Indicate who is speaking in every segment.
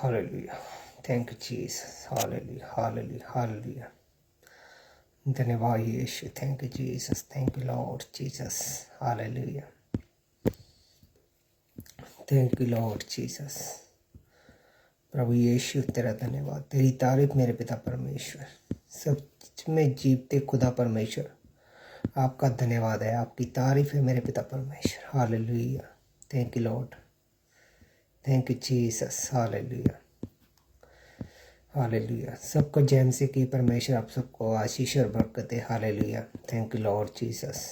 Speaker 1: Hallelujah. Thank you Jesus. Hallelujah hallelujah hallelujah. धन्यवाद यीशु। Thank you Jesus. Thank you Lord Jesus. Hallelujah. Thank you Lord Jesus. प्रभु यीशु तेरा धन्यवाद, तेरी तारीफ मेरे पिता परमेश्वर, सच में जीवते खुदा परमेश्वर, आपका धन्यवाद है, आपकी तारीफ है मेरे पिता परमेश्वर। Hallelujah. Thank you Lord. Thank you Jesus. Hallelujah hallelujah. सबको जैम से की परमेश्वर आप सबको आशीष और बरकत है। Hallelujah. Thank you Lord Jesus.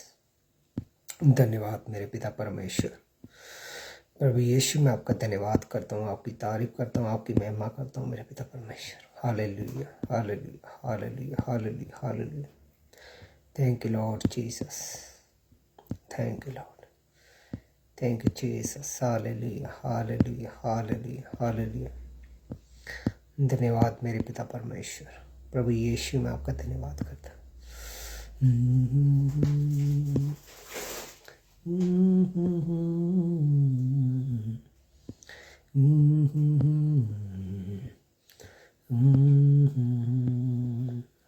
Speaker 1: धन्यवाद मेरे पिता परमेश्वर। प्रभु यीशु मैं आपका धन्यवाद करता हूँ, आपकी तारीफ करता हूँ, आपकी महिमा करता हूँ मेरे पिता परमेश्वर। Hallelujah hallelujah hallelujah hallelujah hallelujah. Thank you Lord Jesus. Thank you Lord. Thank you Jesus. Hallelujah hallelujah hallelujah hallelujah. धन्यवाद मेरे पिता परमेश्वर। प्रभु यीशु मैं आपका धन्यवाद करता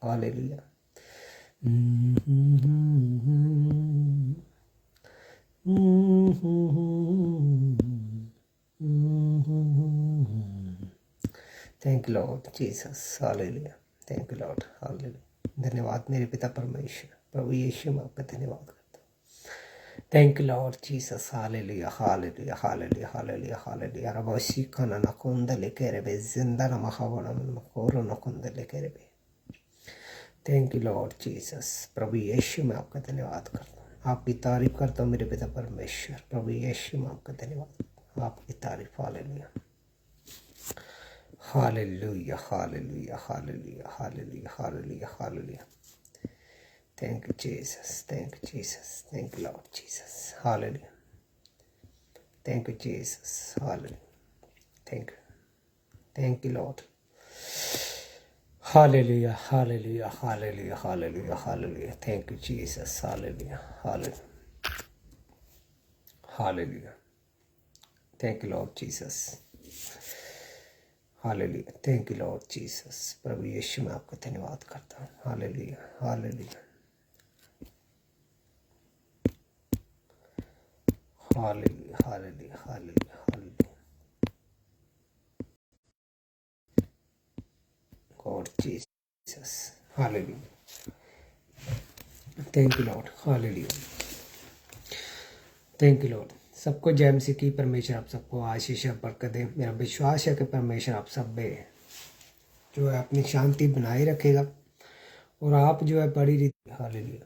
Speaker 1: hallelujah. Thank you Lord Jesus. Hallelujah. Thank you Lord. Hallelujah. धन्यवाद मेरे पिता परमेश्वर। प्रभु यीशु मैं आपका धन्यवाद करता हूँ। Thank you Lord Jesus. Hallelujah hallelujah hallelujah hallelujah hallelujah. रबोशी खाना नकुंद लेके रे बे जिंदा न महावना मकोरो नकुंद लेके रे बे। Thank you Lord Jesus. प्रभु यीशु मैं आपका धन्यवाद करता हूँ, आपकी तारीफ करता हूँ मेरे पिता परमेश्वर। प्रभु यीशु मैं आपका धन्यवाद, आपकी तारीफ। Hallelujah hallelujah hallelujah hallelujah hallelujah hallelujah hallelujah. Thank you Jesus. Thank you Jesus. Thank you Lord Jesus. Hallelujah. Thank you Jesus. Hallelujah. Thank you Lord. Hallelujah hallelujah hallelujah hallelujah hallelujah. Thank you Jesus. Hallelujah hallelujah hallelujah. Thank you Lord Jesus. Hallelujah. Thank you Lord Jesus. प्रभु यीशु मैं आपका धन्यवाद करता हूँ। Hallelujah hallelujah hallelujah hallelujah hallelujah hallelujah. God Jesus. Hallelujah. Thank you Lord. Hallelujah. Thank you Lord. सबको जय मसीह की। परमेश्वर आप सबको आशीष और बरकत दे। मेरा विश्वास है कि परमेश्वर आप सब में जो है अपनी शांति बनाए रखेगा और आप जो है बड़ी रीति हालेलुया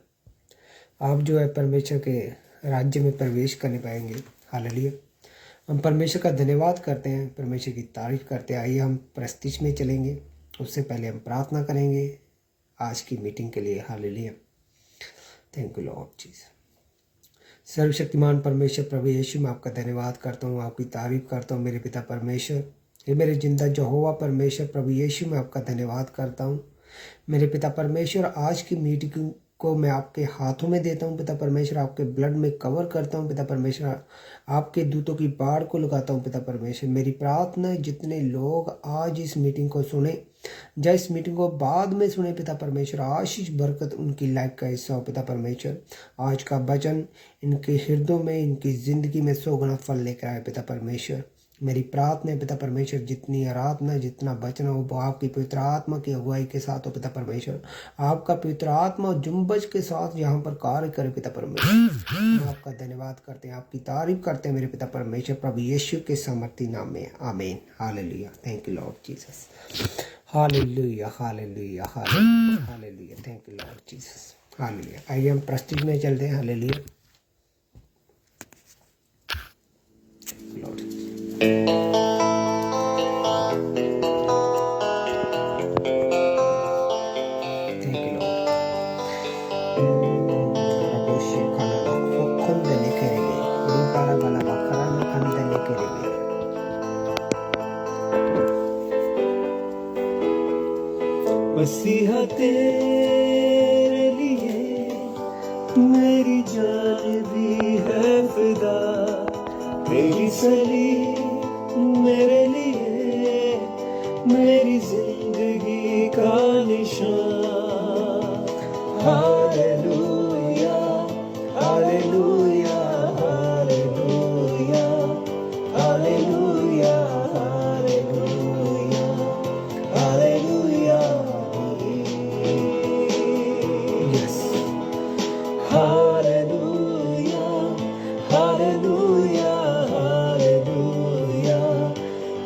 Speaker 1: आप जो है परमेश्वर के राज्य में प्रवेश करने पाएंगे। हालेलुया। हम परमेश्वर का धन्यवाद करते हैं, परमेश्वर की तारीफ करते हैं। आइए हम प्रस्तुति में चलेंगे, उससे पहले हम प्रार्थना करेंगे आज की मीटिंग के लिए। Hallelujah. Thank you Lord Jesus. सर्वशक्तिमान परमेश्वर प्रभु यीशु मैं आपका धन्यवाद करता हूँ, आपकी तारीफ करता हूँ मेरे पिता परमेश्वर। ये मेरे जिंदा यहोवा परमेश्वर प्रभु यीशु मैं आपका धन्यवाद करता हूँ मेरे पिता परमेश्वर। आज की मीटिंग को मैं आपके हाथों में देता हूँ पिता परमेश्वर, आपके ब्लड में कवर करता हूँ पिता परमेश्वर, आपके दूतों की बाढ़ को लगाता हूँ पिता परमेश्वर। मेरी प्रार्थना है जितने लोग आज इस मीटिंग को सुने या इस मीटिंग को बाद में सुने पिता परमेश्वर, आशीष बरकत उनकी लाइफ का हिस्सा हो पिता परमेश्वर। आज का वचन इनके हृदयों में, इनकी जिंदगी में 100 गुना फल लेकर आए पिता परमेश्वर। मेरी प्रार्थना है पिता परमेश्वर जितनी आराधना जितना वचन हो वो आपकी पवित्र आत्मा की अगुवाई के साथ हो पिता परमेश्वर। आपका पवित्र आत्मा जुम्बज के साथ यहाँ पर कार्य करे पिता परमेश्वर। हम आपका धन्यवाद करते हैं, आपकी तारीफ करते हैं मेरे पिता परमेश्वर प्रभु यीशु के सामर्थी नाम में। आमीन। Hallelujah. Thank you Lord Jesus. Hallelujah hallelujah hallelujah hallelujah. Thank you Lord Jesus. Hallelujah. आइए हम प्रस्तुति में चलते हैं। Hallelujah Lord.
Speaker 2: मसीहा तेरे लिए मेरी जान भी है फिदा, तेरी सली मेरे लिए मेरी जिंदगी का निशान। Hallelujah hallelujah hallelujah hallelujah hallelujah hallelujah.
Speaker 1: Yes,
Speaker 2: hallelujah hallelujah hallelujah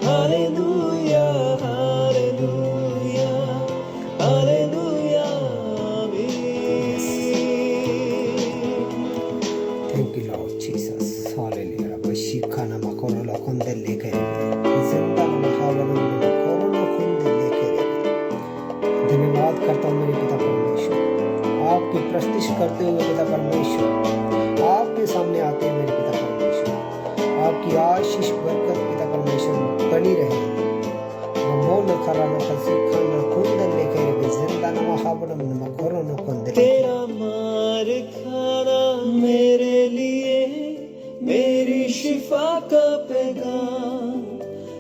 Speaker 2: hallelujah hallelujah hallelujah.
Speaker 1: Thank you Lord Jesus, hallelujah. रब्बा शिखाना मकोरोला खुंदे लेके जिंदा महावरण मकोरोला खुंदे लेके। धन्यवाद करता हूँ मेरे पिता परमेश्वर, आपकी प्रस्तुति करते हुए पिता परमेश्वर, आपके सामने आते हैं मेरे पिता परमेश्वर। आपकी आशीष बरकत पिता परमेश्वर बनी रहे। मोन खरा न खसी खाना खुंदे लेके जिंदा महावरण मकोरोला खुंदे।
Speaker 2: तेरा मार खाना मेरे लिए मेरी शिफा का पैगाम।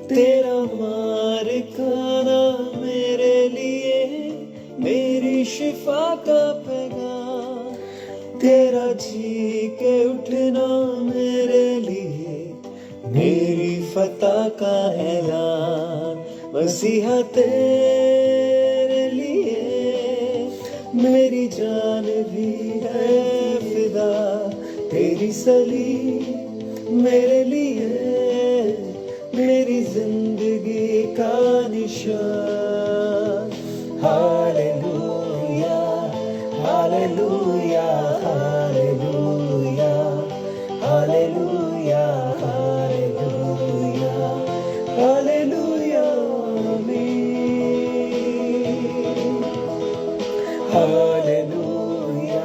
Speaker 2: तेरा मार खाना मेरे लिए मेरी शिफा का पैगाम। तेरा जी के उठना मेरे लिए मेरी फतह का ऐलान। मसीहा तेरे लिए मेरी जान भी है फिदा। तेरी सलीब मेरे लिए मेरी जिंदगी का निशान। Hallelujah hallelujah hallelujah hallelujah hallelujah hallelujah. Hallelujah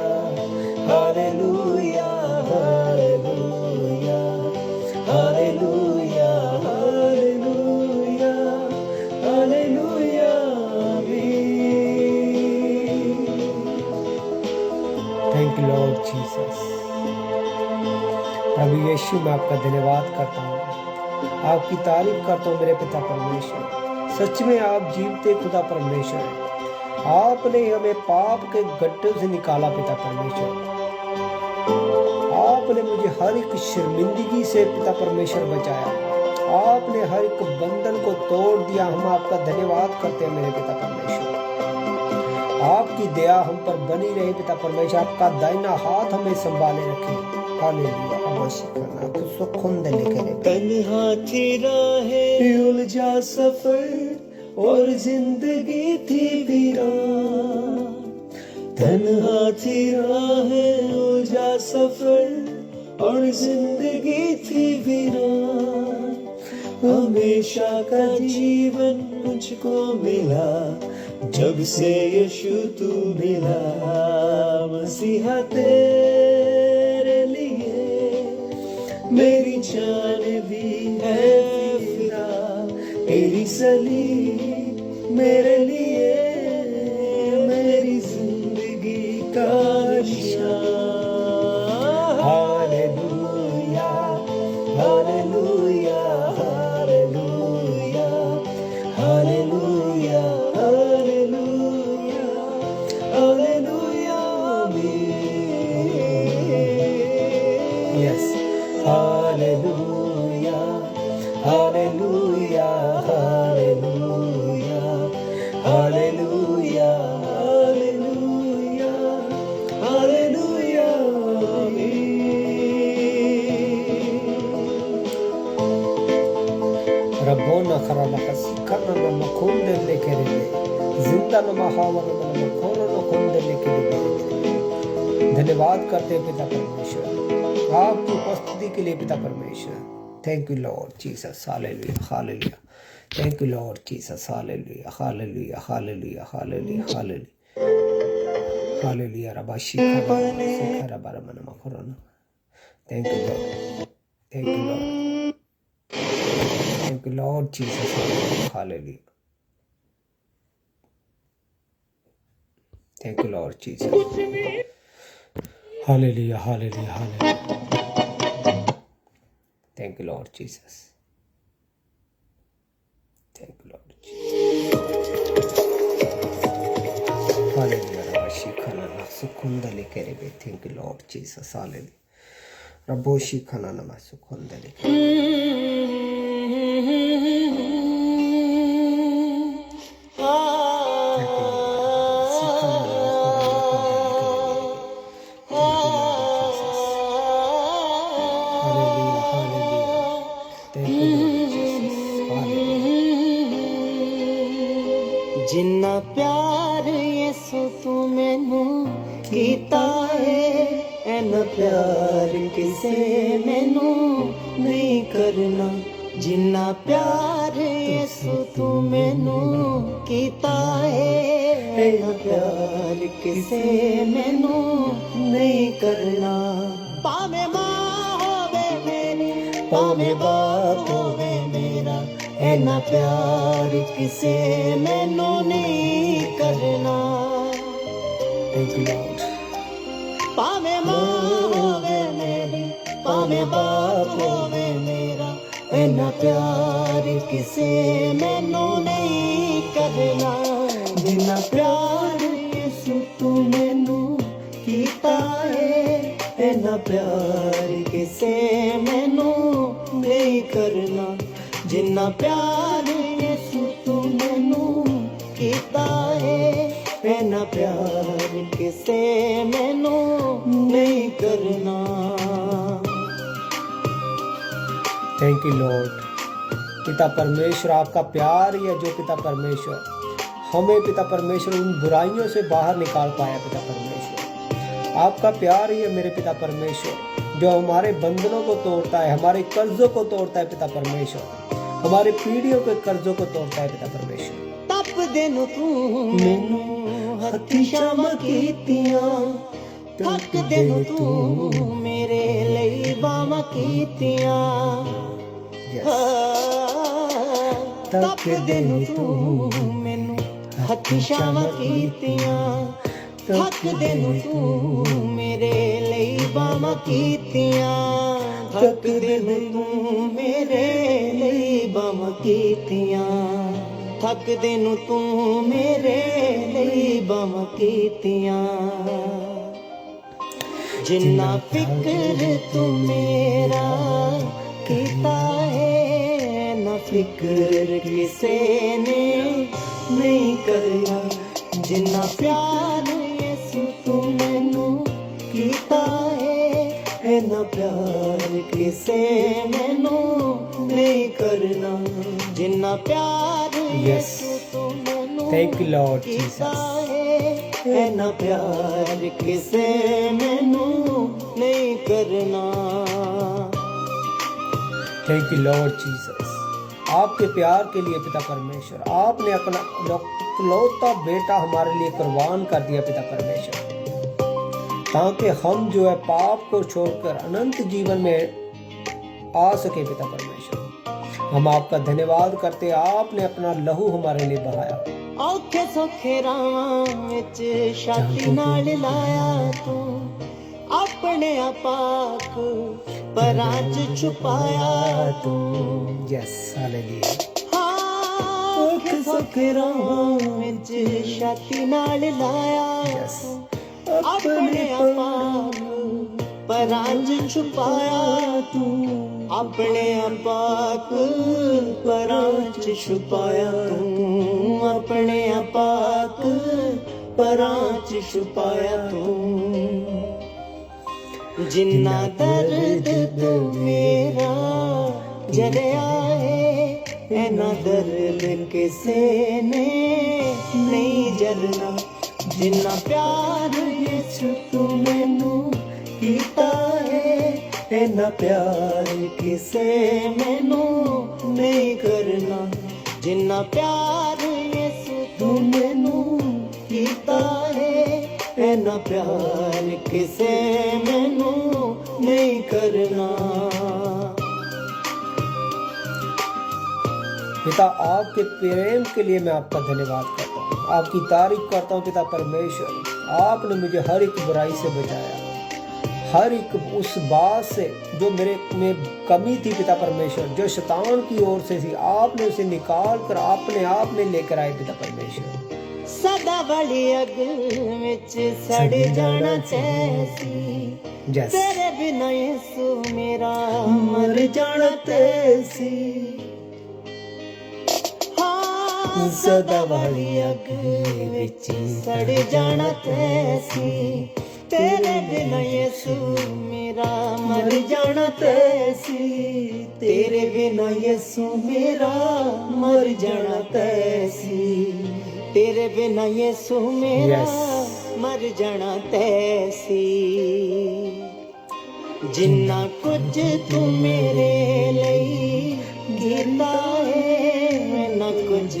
Speaker 2: hallelujah hallelujah hallelujah hallelujah hallelujah.
Speaker 1: Thank you Lord Jesus. प्रभु यीशु, मैं आपका धन्यवाद करता हूँ, आपकी तारीफ करता हूँ मेरे पिता परमेश्वर। सच में आप जीवते खुदा परमेश्वर हैं। आपने हमें पाप के गड्ढे से निकाला पिता परमेश्वर। आपने मुझे हर एक शर्मिंदगी से पिता परमेश्वर बचाया। आपने हर एक बंधन को तोड़ दिया। हम आपका धन्यवाद करते हैं मेरे पिता परमेश्वर। आपकी दया हम पर बनी रहे पिता परमेश्वर। आपका दाहिना हाथ हमें संभाले रखे। हालेलुया। अवश्य करना खुद खुंद लेके
Speaker 2: तन्हा थी राहें उलझा सफर और जिंदगी थी वीरान। तन्हा थी राहें उलझा सफर और जिंदगी थी वीरान। हमेशा का जीवन मुझको मिला जब से यीशु तू मिला। मसीहा तेरे लिए मेरी जान भी है फिदा। तेरी सलीब मेरे लिए मेरी जिंदगी का निशान। Hallelujah hallelujah hallelujah hallelujah hallelujah hallelujah.
Speaker 1: Yes,
Speaker 2: hallelujah hallelujah hallelujah hallelujah hallelujah hallelujah.
Speaker 1: Rabbo न खरा न खसी खाना न मखोंदे लेके जिंदा न महावरण न मखोरो न खुंदे लेके। धन्यवाद करते हैं पिता परमेश्वर, आपकी उपस्थिति के लिए पिता परमेश्वर। Thank you Lord Jesus, hallelujah hallelujah. Thank you Lord Jesus, hallelujah hallelujah hallelujah hallelujah hallelujah hallelujah. रब्बा शिखा रब्बा रमन मखोरन। Thank you Lord, thank you Lord, thank you Lord Jesus, hallelujah. Thank you Lord Jesus, hallelujah hallelujah hallelujah. Thank you Lord Jesus. Thank you Lord. Hallelujah रबाशी खनाना सुखुंदले केरेबे thank you Lord Jesus hallelujah रबोशी खनाना मा सुखुंदले
Speaker 2: जिन्ना प्यार यसु तू मैनू कीता है ऐना प्यार किसे मैनू नहीं करना। जिन्ना प्यार यसु तू मैनू कीता है ऐना प्यार किसे मैनू नहीं करना। पावे मां होवे मेरी पावे बाप होवे मेरा ऐना प्यार किसे मैनू नहीं करना।
Speaker 1: Thank you Lord.
Speaker 2: पावे मां होवे मेरी पावे बाप होवे मेरा ऐना प्यार किसे मैनू नहीं करना। जिन्ना प्यार यसु तू मैनू कीता है ऐना प्यार किसे मैनू नहीं करना। जिन्ना प्यार यसु तू मैनू कीता है ऐना प्यार किसे मैनू नहीं करना।
Speaker 1: Thank you Lord. पिता परमेश्वर आपका प्यार ही है जो पिता परमेश्वर हमें पिता परमेश्वर उन बुराइयों से बाहर निकाल पाया। पिता परमेश्वर आपका प्यार ही है मेरे पिता परमेश्वर जो हमारे बंधनों को तोड़ता है, हमारे कर्जों को तोड़ता है पिता परमेश्वर, हमारे पीढ़ियों के कर्जों को तोड़ता है पिता परमेश्वर।
Speaker 2: तप दिन तू मैनू हत्थी शामा कीतियां थक दिन तू मेरे ਲਈ ਬਾਵਾਂ ਕੀਤੀਆਂ। ਤਪ ਦਿਨ ਤੂੰ ਮੈਨੂੰ ਹੱਥੀ ਛਾਵਾਂ ਕੀਤੀਆਂ ਥੱਕ ਦਿਨ ਤੂੰ ਮੇਰੇ ਲਈ ਬਾਵਾਂ ਕੀਤੀਆਂ। ਥੱਕ ਦਿਨ ਤੂੰ ਮੇਰੇ ਲਈ ਬਾਵਾਂ ਕੀਤੀਆਂ ਥੱਕ ਦਿਨ ਤੂੰ ਮੇਰੇ ਲਈ ਬਾਵਾਂ ਕੀਤੀਆਂ। जिन्ना फिक्र तू मेरा कीता है ना फिक्र किसे ने नहीं करना। जिन्ना प्यार यसु तू मैनू कीता है ना प्यार किसे मैनू नहीं करना। जिन्ना प्यार यसु तू मैनू
Speaker 1: थैंक यू लॉर्ड जीसस।
Speaker 2: ऐना प्यार किसे मैनू नहीं करना।
Speaker 1: Thank you Lord Jesus. आपके प्यार के लिए पिता परमेश्वर आपने अपना इकलौता बेटा हमारे लिए कुर्बान कर दिया पिता परमेश्वर ताकि हम जो है पाप को छोड़कर अनंत जीवन में आ सके पिता परमेश्वर। हम आपका धन्यवाद करते आपने अपना लहू हमारे लिए बहाया।
Speaker 2: औखे सौखे रावां विच छाती नाल लाया तू अपने आपाक परां च छुपाया तू।
Speaker 1: Yes hallelujah.
Speaker 2: औखे सौखे रावां विच छाती नाल लाया तू अपने आपाक परां च छुपाया तू। अपने आपाक परां च छुपाया तू अपने आपाक परां च छुपाया तू। जिन्ना दर्द तू मेरा जलिया है ऐना दर्द किसे ने नहीं जलना। जिन्ना प्यार यसु तू मैनू कीता है ऐना प्यार किसे मैनू नहीं करना। जिन्ना प्यार यसु तू मैनू कीता है ऐना प्यार किसे मैनू नहीं करना।
Speaker 1: पिता आपके प्रेम के लिए मैं आपका धन्यवाद करता हूँ, आपकी तारीफ करता हूँ पिता परमेश्वर। आपने मुझे हर एक बुराई से बचाया, हर एक उस बात से जो मेरे में कमी थी पिता परमेश्वर, जो शैतान की ओर से थी, आपने उसे निकाल कर अपने आप में लेकर आए पिता परमेश्वर।
Speaker 2: सदा वाली अग विच सड़ जाना तैसी, तेरे बिना यीशु मेरा मर जाना तैसी। हाँ सदा वाली अग विच सड़ जाना तैसी, तेरे बिना यीशु मेरा मर जाना तैसी, तेरे बिना यीशु मेरा मर जाना तैसी, तेरे बिना यीशु मेरा मर जाना तैसी। जिन्ना कुछ तू मेरे लिए कीता है, ना कुछ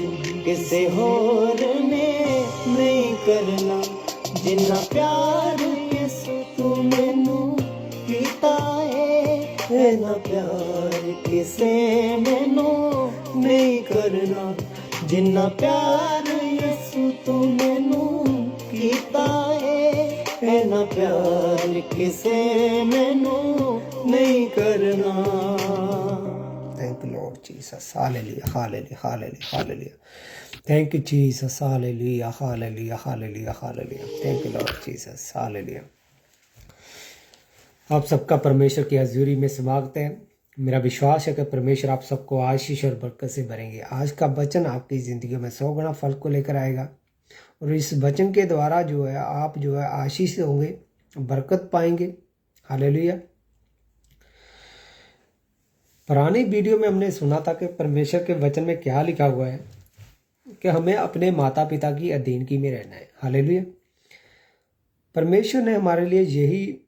Speaker 2: किसे होर ने नहीं करना। जिन्ना प्यार यीशु तू मैनू कीता है, ना प्यार किसे मैनू नहीं करना। जिन्ना प्यार यीशु तू मैनू कीता है, ना प्यार किसे मैनू नहीं करना।
Speaker 1: Thank you Lord Jesus. Hallelujah, hallelujah, hallelujah, hallelujah. Thank you Jesus. Hallelujah, hallelujah, hallelujah, hallelujah. Thank you Lord Jesus. Hallelujah. आप सबका परमेश्वर की हजूरी में स्वागत है। मेरा विश्वास है कि परमेश्वर आप सबको आशीष और बरकत से भरेंगे। आज का वचन आपकी ज़िंदगी में 100 गुना फल को लेकर आएगा और इस वचन के द्वारा जो है आप जो है आशीष होंगे, बरकत पाएंगे। हालेलुया। पुरानी वीडियो में हमने सुना था कि परमेश्वर के वचन में क्या लिखा हुआ है कि हमें अपने माता पिता की अधीनगी में रहना है। हालेलुया। परमेश्वर ने हमारे लिए यही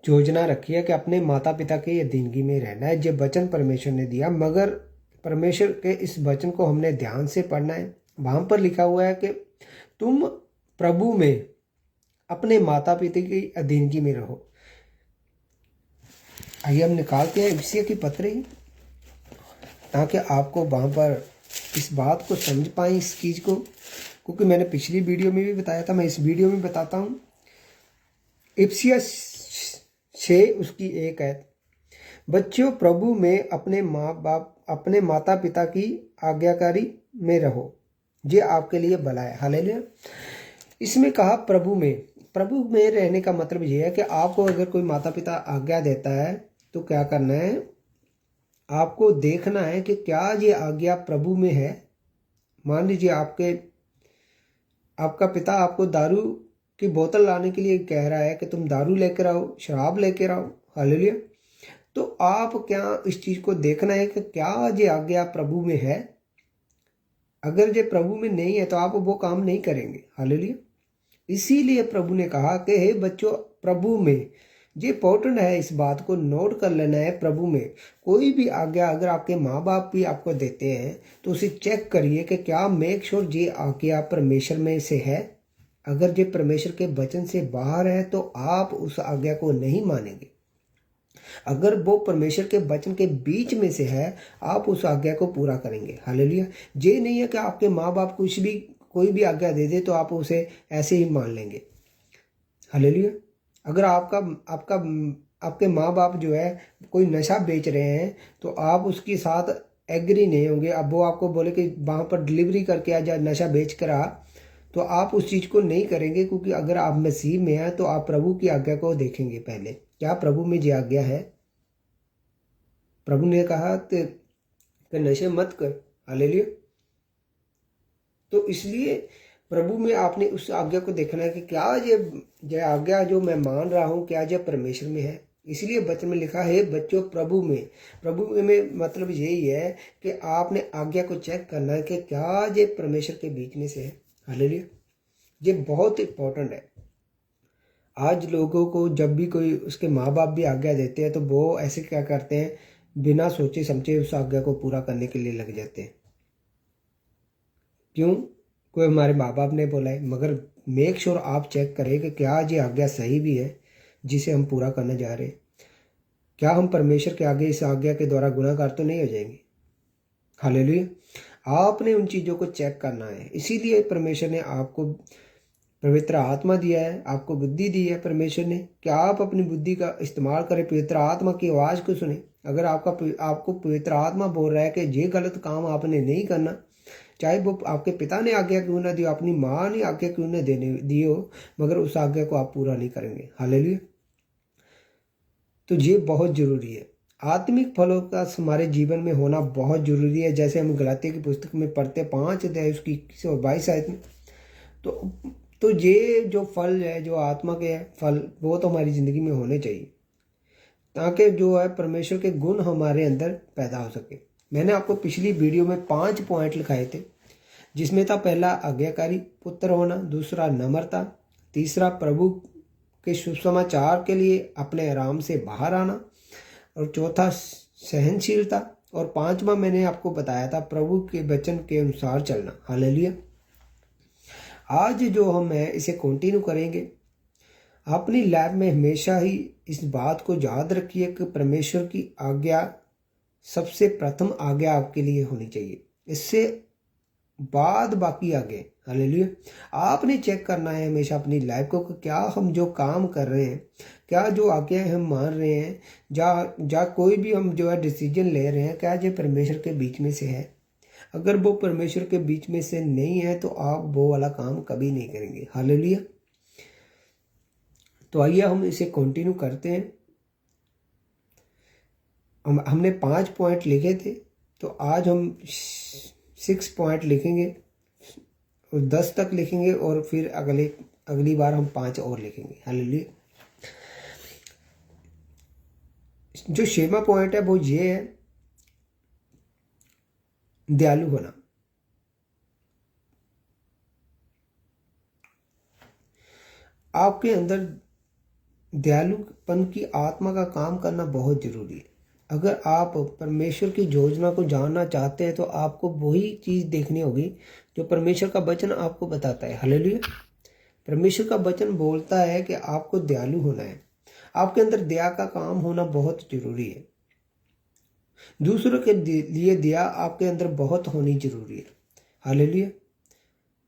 Speaker 1: योजना रखी है कि अपने माता पिता की अधीनगी में रहना है। ये वचन परमेश्वर ने दिया, मगर परमेश्वर के इस वचन को हमने ध्यान से पढ़ना है। वहाँ पर लिखा हुआ है कि तुम प्रभु में अपने माता पिता की अधीनगी में रहो। आइए हम निकालते हैं इफिसियों की पत्री, ताकि आपको वहाँ पर इस बात को समझ पाएँ, इस चीज़ को, क्योंकि मैंने पिछली वीडियो में भी बताया था, मैं इस वीडियो में बताता हूँ। इफिसियों 6 उसकी 1 है, बच्चों प्रभु में अपने माता पिता की आज्ञाकारी में रहो, ये आपके लिए भला है। हालेलुया। इसमें कहा प्रभु में रहने का मतलब ये है कि आपको अगर कोई माता पिता आज्ञा देता है तो क्या करना है, आपको देखना है कि क्या ये आज्ञा प्रभु में है। मान लीजिए आपका पिता आपको दारू की बोतल लाने के लिए कह रहा है कि तुम दारू लेकर आओ, शराब लेकर आओ। हालेलुया। तो आप क्या इस चीज़ को देखना है कि क्या ये आज्ञा प्रभु में है। अगर ये प्रभु में नहीं है तो आप वो काम नहीं करेंगे। हालेलुया। इसीलिए प्रभु ने कहा कि हे बच्चों प्रभु में, ये इंपॉर्टेंट है, इस बात को नोट कर लेना है। प्रभु में कोई भी आज्ञा अगर आपके माँ बाप भी आपको देते हैं तो उसे चेक करिए कि क्या मेक श्योर ये आज्ञा परमेश्वर में से है। अगर ये परमेश्वर के वचन से बाहर है तो आप उस आज्ञा को नहीं मानेंगे। अगर वो परमेश्वर के वचन के बीच में से है, आप उस आज्ञा को पूरा करेंगे। हालेलुया। ये नहीं है कि आपके माँ बाप कोई भी आज्ञा दे दे तो आप उसे ऐसे ही मान लेंगे। हालेलुया। अगर आपके माँ बाप जो है कोई नशा बेच रहे हैं तो आप उसके साथ एग्री नहीं होंगे। अब वो आपको बोले कि वहाँ पर डिलीवरी करके आ जा, नशा बेच कर आ, तो आप उस चीज़ को नहीं करेंगे, क्योंकि अगर आप मसीह में हैं तो आप प्रभु की आज्ञा को देखेंगे पहले, क्या प्रभु में ये आज्ञा है। प्रभु ने कहा कि नशे मत कर। हालेलुया। तो इसलिए प्रभु में आपने उस आज्ञा को देखना है कि क्या ये आज्ञा जो मैं मान रहा हूँ क्या ये परमेश्वर में है। इसलिए वचन में लिखा है बच्चों प्रभु में मतलब यही है कि आपने आज्ञा को चेक करना है कि क्या ये परमेश्वर के बीच में से है। हालेलुया। ये बहुत इंपॉर्टेंट है। आज लोगों को जब भी कोई उसके माँ बाप भी आज्ञा देते हैं तो वो ऐसे क्या करते हैं, बिना सोचे समझे उस आज्ञा को पूरा करने के लिए लग जाते हैं। क्यों? कोई हमारे माँ बाप ने बोला है, मगर मेक श्योर आप चेक करें कि क्या ये आज्ञा सही भी है जिसे हम पूरा करने जा रहे हैं। क्या हम परमेश्वर के आगे इस आज्ञा के द्वारा गुनाहगार तो नहीं हो जाएंगे। हालेलुया। आपने उन चीज़ों को चेक करना है। इसीलिए परमेश्वर ने आपको पवित्र आत्मा दिया है, आपको बुद्धि दी है परमेश्वर ने, कि आप अपनी बुद्धि का इस्तेमाल करें, पवित्र आत्मा की आवाज़ को सुने। अगर आपको पवित्र आत्मा बोल रहा है कि ये गलत काम आपने नहीं करना, चाहे वो आपके पिता ने आज्ञा क्यों ना दी हो, अपनी माँ ने आज्ञा क्यों ना दी हो, मगर उस आज्ञा को आप पूरा नहीं करेंगे। हालेलुया। तो ये बहुत ज़रूरी है। आत्मिक फलों का हमारे जीवन में होना बहुत ज़रूरी है। जैसे हम गलातिया की पुस्तक में पढ़ते 5 अध्याय उसकी 21 और 22 आयत में, तो ये जो फल है, जो आत्मा के फल, वो तो हमारी ज़िंदगी में होने चाहिए, ताकि जो है परमेश्वर के गुण हमारे अंदर पैदा हो सके। मैंने आपको पिछली वीडियो में 5 पॉइंट लिखाए थे, जिसमें था पहला आज्ञाकारी पुत्र होना, दूसरा नम्रता, तीसरा प्रभु के सुसमाचार के लिए अपने आराम से बाहर आना, और चौथा सहनशीलता, और 5वां मैंने आपको बताया था प्रभु के वचन के अनुसार चलना। हालेलुया। आज जो हम है इसे कंटिन्यू करेंगे। अपनी लाइफ में हमेशा ही इस बात को याद रखिए कि परमेश्वर की आज्ञा सबसे प्रथम आज्ञा आपके लिए होनी चाहिए, इससे बाद बाकी आगे। हालेलुया। आपने चेक करना है हमेशा अपनी लाइफ को कि क्या हम जो काम कर रहे हैं, क्या जो आज्ञाएं हम मान रहे हैं, जा कोई भी हम जो है डिसीजन ले रहे हैं, क्या ये परमेश्वर के बीच में से है। अगर वो परमेश्वर के बीच में से नहीं है तो आप वो वाला काम कभी नहीं करेंगे। हालेलुया। तो आइए हम इसे कंटिन्यू करते हैं। हमने 5 पॉइंट लिखे थे, तो आज हम 6 पॉइंट लिखेंगे और 10 तक लिखेंगे, और फिर अगली बार हम 5 और लिखेंगे। हालेलुया। जो 6वां पॉइंट है वो ये है, दयालु होना। आपके अंदर दयालुपन की आत्मा का काम करना बहुत जरूरी है। अगर आप परमेश्वर की योजना को जानना चाहते हैं तो आपको वही चीज देखनी होगी जो परमेश्वर का वचन आपको बताता है। हालेलुया। परमेश्वर का वचन बोलता है कि आपको दयालु होना है, आपके अंदर दया का काम होना बहुत जरूरी है। दूसरों के लिए दया आपके अंदर बहुत होनी जरूरी है। हालेलुया।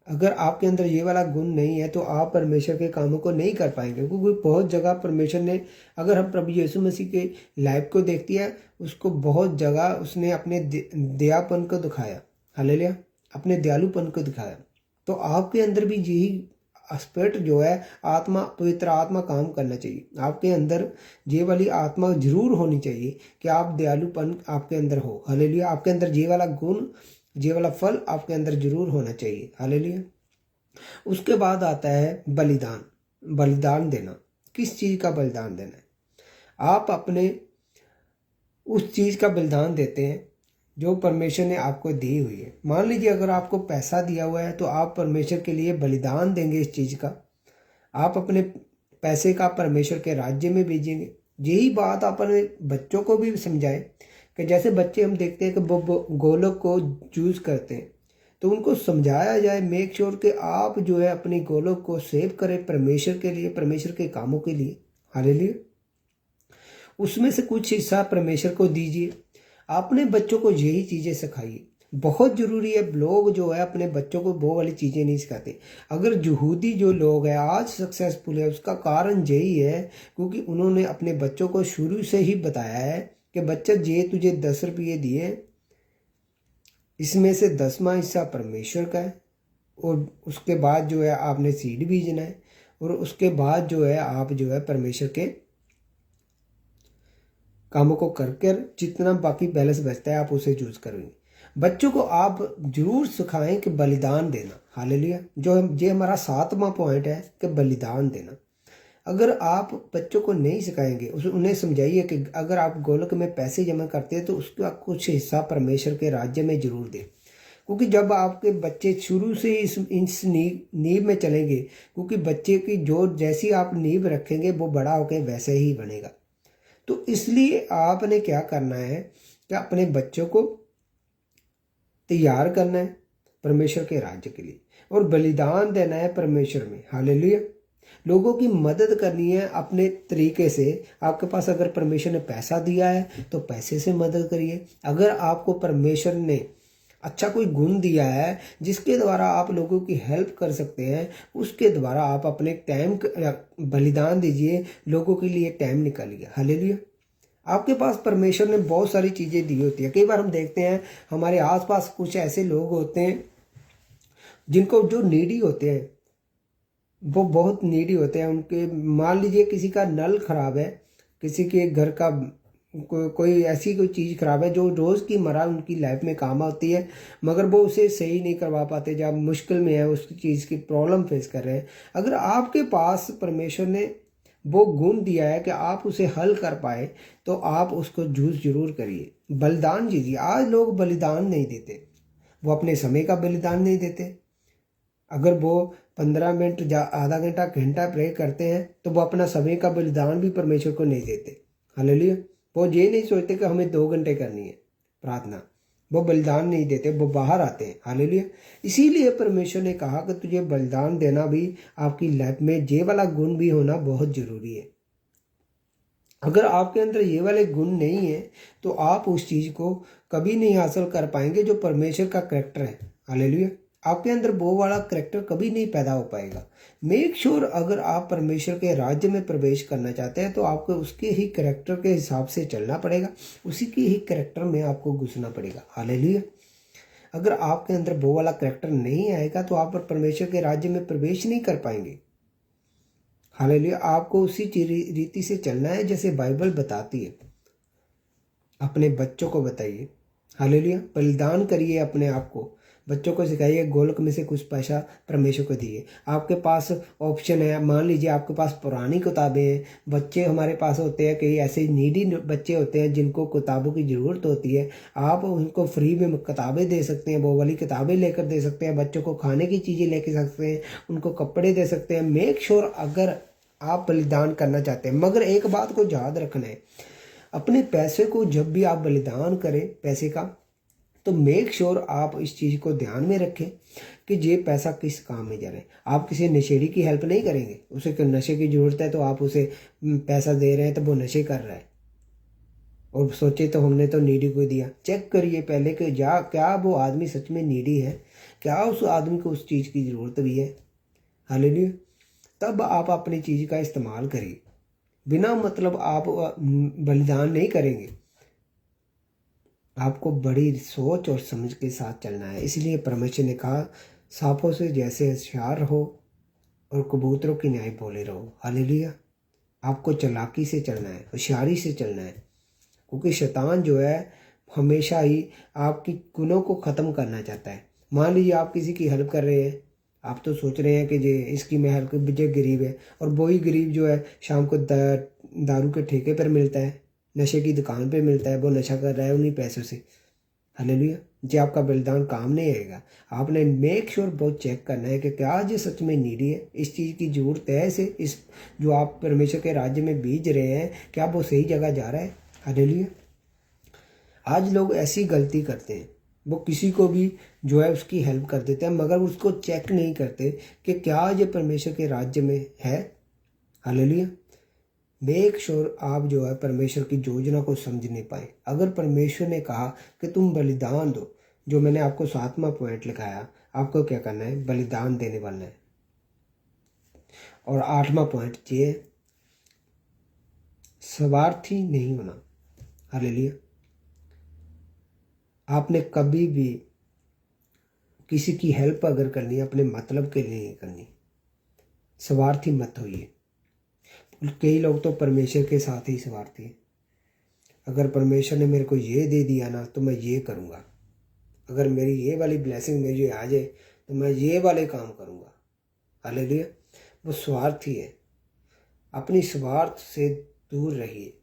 Speaker 1: अगर आपके अंदर ये वाला गुण नहीं है तो आप परमेश्वर के कामों को नहीं कर पाएंगे, क्योंकि बहुत जगह परमेश्वर ने, अगर हम प्रभु यीशु मसीह के लाइफ को देखते हैं, उसको बहुत जगह उसने अपने दयापन को दिखाया। हालेलुया। अपने दयालुपन को दिखाया। तो आपके अंदर भी यही एस्पेक्ट जो है आत्मा, पवित्र आत्मा काम करना चाहिए। आपके अंदर ये वाली आत्मा जरूर होनी चाहिए कि आप दयालुपन आपके अंदर हो। हालेलुया। आपके अंदर ये वाला गुण, ये वाला फल आपके अंदर जरूर होना चाहिए। हालेलुया। उसके बाद आता है बलिदान। बलिदान देना। किस चीज का बलिदान देना है? आप अपने उस चीज का बलिदान देते हैं जो परमेश्वर ने आपको दी हुई है। मान लीजिए अगर आपको पैसा दिया हुआ है तो आप परमेश्वर के लिए बलिदान देंगे इस चीज का। आप अपने पैसे का परमेश्वर के राज्य में भेजेंगे। यही बात अपने बच्चों को भी समझाएं कि जैसे बच्चे हम देखते हैं कि वो गोलोक को चूज करते हैं, तो उनको समझाया जाए, मेक श्योर कि आप जो है अपनी गोलोक को सेव करें परमेश्वर के लिए, परमेश्वर के कामों के लिए। हालेलुया। उसमें से कुछ हिस्सा परमेश्वर को दीजिए। अपने बच्चों को यही चीजें सिखाइए। बहुत जरूरी है। लोग जो है अपने बच्चों को वो वाली चीजें नहीं सिखाते। अगर यहूदी जो लोग हैं आज सक्सेसफुल है, उसका कारण यही है क्योंकि उन्होंने अपने बच्चों को शुरू से ही बताया है कि बच्चा ये तुझे 10 रुपये दिए, इसमें से 10वां हिस्सा परमेश्वर का है, और उसके बाद जो है आपने सीड बीजना है, और उसके बाद जो है आप जो है परमेश्वर के कामों को करके जितना बाकी बैलेंस बचता है आप उसे यूज करेंगे। बच्चों को आप जरूर सिखाएं कि बलिदान देना। हालेलुया। जो ये हमारा 7वां पॉइंट है कि बलिदान देना। अगर आप बच्चों को नहीं सिखाएंगे, उन्हें समझाइए कि अगर आप गोलक में पैसे जमा करते हैं तो उसका कुछ हिस्सा परमेश्वर के राज्य में जरूर दें, क्योंकि जब आपके बच्चे शुरू से इस नींव में चलेंगे, क्योंकि बच्चे की जो जैसी आप नींव रखेंगे वो बड़ा होकर वैसे ही बनेगा। तो इसलिए आपने क्या करना है कि अपने बच्चों को तैयार करना है परमेश्वर के राज्य के लिए, और बलिदान देना है परमेश्वर में। हालेलुया। लोगों की मदद करनी है अपने तरीके से। आपके पास अगर परमेश्वर ने पैसा दिया है तो पैसे से मदद करिए। अगर आपको परमेश्वर ने अच्छा कोई गुण दिया है जिसके द्वारा आप लोगों की हेल्प कर सकते हैं, उसके द्वारा आप अपने टाइम बलिदान दीजिए, लोगों के लिए टाइम निकालिए। हालेलुया। आपके पास परमेश्वर ने बहुत सारी चीज़ें दी होती है। कई बार हम देखते हैं हमारे आसपास कुछ ऐसे लोग होते हैं जिनको जो नीडी होते हैं, वो बहुत नीडी होते हैं। उनके मान लीजिए किसी का नल खराब है, किसी के घर का कोई ऐसी कोई चीज़ खराब है जो रोज़ की मरा उनकी लाइफ में काम आती है, मगर वो उसे सही नहीं करवा पाते, जब मुश्किल में है उस चीज़ की प्रॉब्लम फेस कर रहे हैं। अगर आपके पास परमेश्वर ने वो गुण दिया है कि आप उसे हल कर पाए, तो आप उसको यूज़ जरूर करिए, बलिदान दीजिए। आज लोग बलिदान नहीं देते, वो अपने समय का बलिदान नहीं देते। अगर वो 15 मिनट आधा घंटा घंटा प्रे करते हैं तो वो अपना समय का बलिदान भी परमेश्वर को नहीं देते। हालेलुया। वो ये नहीं सोचते कि हमें 2 घंटे करनी है प्रार्थना, वो बलिदान नहीं देते, वो बाहर आते हैं। हालेलुया। इसीलिए परमेश्वर ने कहा कि तुझे बलिदान देना भी आपकी लाइफ में ये वाला गुण भी होना बहुत ज़रूरी है। अगर आपके अंदर ये वाले गुण नहीं है तो आप उस चीज़ को कभी नहीं हासिल कर पाएंगे जो परमेश्वर का करैक्टर है। हालेलुया। आपके अंदर वो वाला करैक्टर कभी नहीं पैदा हो पाएगा। मेक श्योर अगर आप परमेश्वर के राज्य में प्रवेश करना चाहते हैं तो आपको उसके ही करैक्टर के हिसाब से चलना पड़ेगा, उसी के ही करैक्टर में आपको घुसना पड़ेगा। हालेलुया। अगर आपके अंदर वो वाला करैक्टर नहीं आएगा तो आप परमेश्वर के राज्य में प्रवेश नहीं कर पाएंगे। हालेलुया। आपको उसी रीति से चलना है जैसे बाइबल बताती है। अपने बच्चों को बताइए, हालेलुया, बलिदान करिए अपने आप को, बच्चों को सिखाइए, गोलक में से कुछ पैसा परमेश्वर को दिए। आपके पास ऑप्शन है, मान लीजिए आपके पास पुरानी किताबें हैं, बच्चे हमारे पास होते हैं, कई ऐसे नीडी बच्चे होते हैं जिनको किताबों की ज़रूरत होती है, आप उनको फ्री में किताबें दे सकते हैं, वो वाली किताबें लेकर दे सकते हैं, बच्चों को खाने की चीज़ें लेके सकते हैं, उनको कपड़े दे सकते हैं। मेक श्योर अगर आप बलिदान करना चाहते हैं, मगर एक बात को याद रखना है, अपने पैसे को जब भी आप बलिदान करें पैसे का, तो मेक श्योर आप इस चीज़ को ध्यान में रखें कि ये पैसा किस काम में जा रहा है। आप किसी नशेड़ी की हेल्प नहीं करेंगे, उसे नशे की ज़रूरत है तो आप उसे पैसा दे रहे हैं तो वो नशे कर रहा है और सोचे तो हमने तो नीडी को दिया। चेक करिए पहले कि क्या वो आदमी सच में नीडी है, क्या उस आदमी को उस चीज़ की ज़रूरत भी है। हालेलुया। तब आप अपनी चीज़ का इस्तेमाल करिए, बिना मतलब आप बलिदान नहीं करेंगे। आपको बड़ी सोच और समझ के साथ चलना है। इसलिए परमेश्वर ने कहा, सांपों से जैसे होशियार रहो और कबूतरों की न्याय बोले रहो। हालेलुया। आपको चालाकी से चलना है, होशियारी से चलना है, क्योंकि शैतान जो है हमेशा ही आपकी गुनों को ख़त्म करना चाहता है। मान लीजिए आप किसी की हेल्प कर रहे हैं, आप तो सोच रहे हैं कि जे इसकी मैं हेल्प, जो गरीब है, और वही गरीब जो है शाम को दारू के ठेके पर मिलता है, नशे की दुकान पे मिलता है, वो नशा कर रहा है उन्हीं पैसों से। हालेलुया। जी आपका बलिदान काम नहीं आएगा। आपने मेक श्योर बहुत चेक करना है कि क्या ये सच में नीडी है, इस चीज़ की ज़रूरत है इसे, इस जो आप परमेश्वर के राज्य में बीज रहे हैं, क्या वो सही जगह जा रहा है। हालेलुया। आज लोग ऐसी गलती करते हैं, वो किसी को भी जो है उसकी हेल्प कर देते हैं, मगर उसको चेक नहीं करते कि क्या ये परमेश्वर के राज्य में है। हालेलुया। मेक श्योर आप जो है परमेश्वर की योजना को समझ नहीं पाए। अगर परमेश्वर ने कहा कि तुम बलिदान दो, जो मैंने आपको 7वां पॉइंट लिखाया, आपको क्या करना है, बलिदान देने वाला है। और 8वां पॉइंट ये, स्वार्थी नहीं होना। हालेलुया। आपने कभी भी किसी की हेल्प अगर करनी है, अपने मतलब के लिए नहीं करनी, स्वार्थी मत होइए। कई लोग तो परमेश्वर के साथ ही स्वार्थी हैं। अगर परमेश्वर ने मेरे को ये दे दिया ना तो मैं ये करूँगा, अगर मेरी ये वाली ब्लेसिंग मेरी आ जाए तो मैं ये वाले काम करूँगा। हालेलुया। वो स्वार्थी है। अपनी स्वार्थ से दूर रहिए।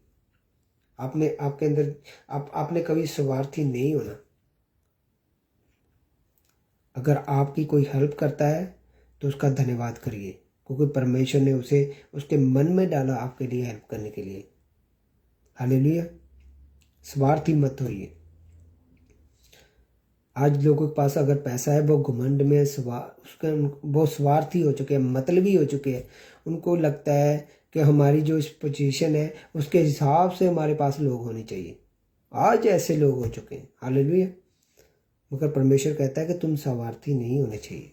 Speaker 1: आपके अंदर आपने कभी स्वार्थी नहीं होना। अगर आपकी कोई हेल्प करता है तो उसका धन्यवाद करिए, क्योंकि परमेश्वर ने उसे उसके मन में डाला आपके लिए हेल्प करने के लिए। हालेलुया। स्वार्थी मत होइए। आज लोगों के पास अगर पैसा है, वो घमंड में वो स्वार्थी हो चुके हैं, मतलबी हो चुके हैं। उनको लगता है कि हमारी जो इस पोजीशन है उसके हिसाब से हमारे पास लोग होने चाहिए। आज ऐसे लोग हो चुके हैं। हालेलुया। मगर परमेश्वर कहता है कि तुम स्वार्थी नहीं होने चाहिए।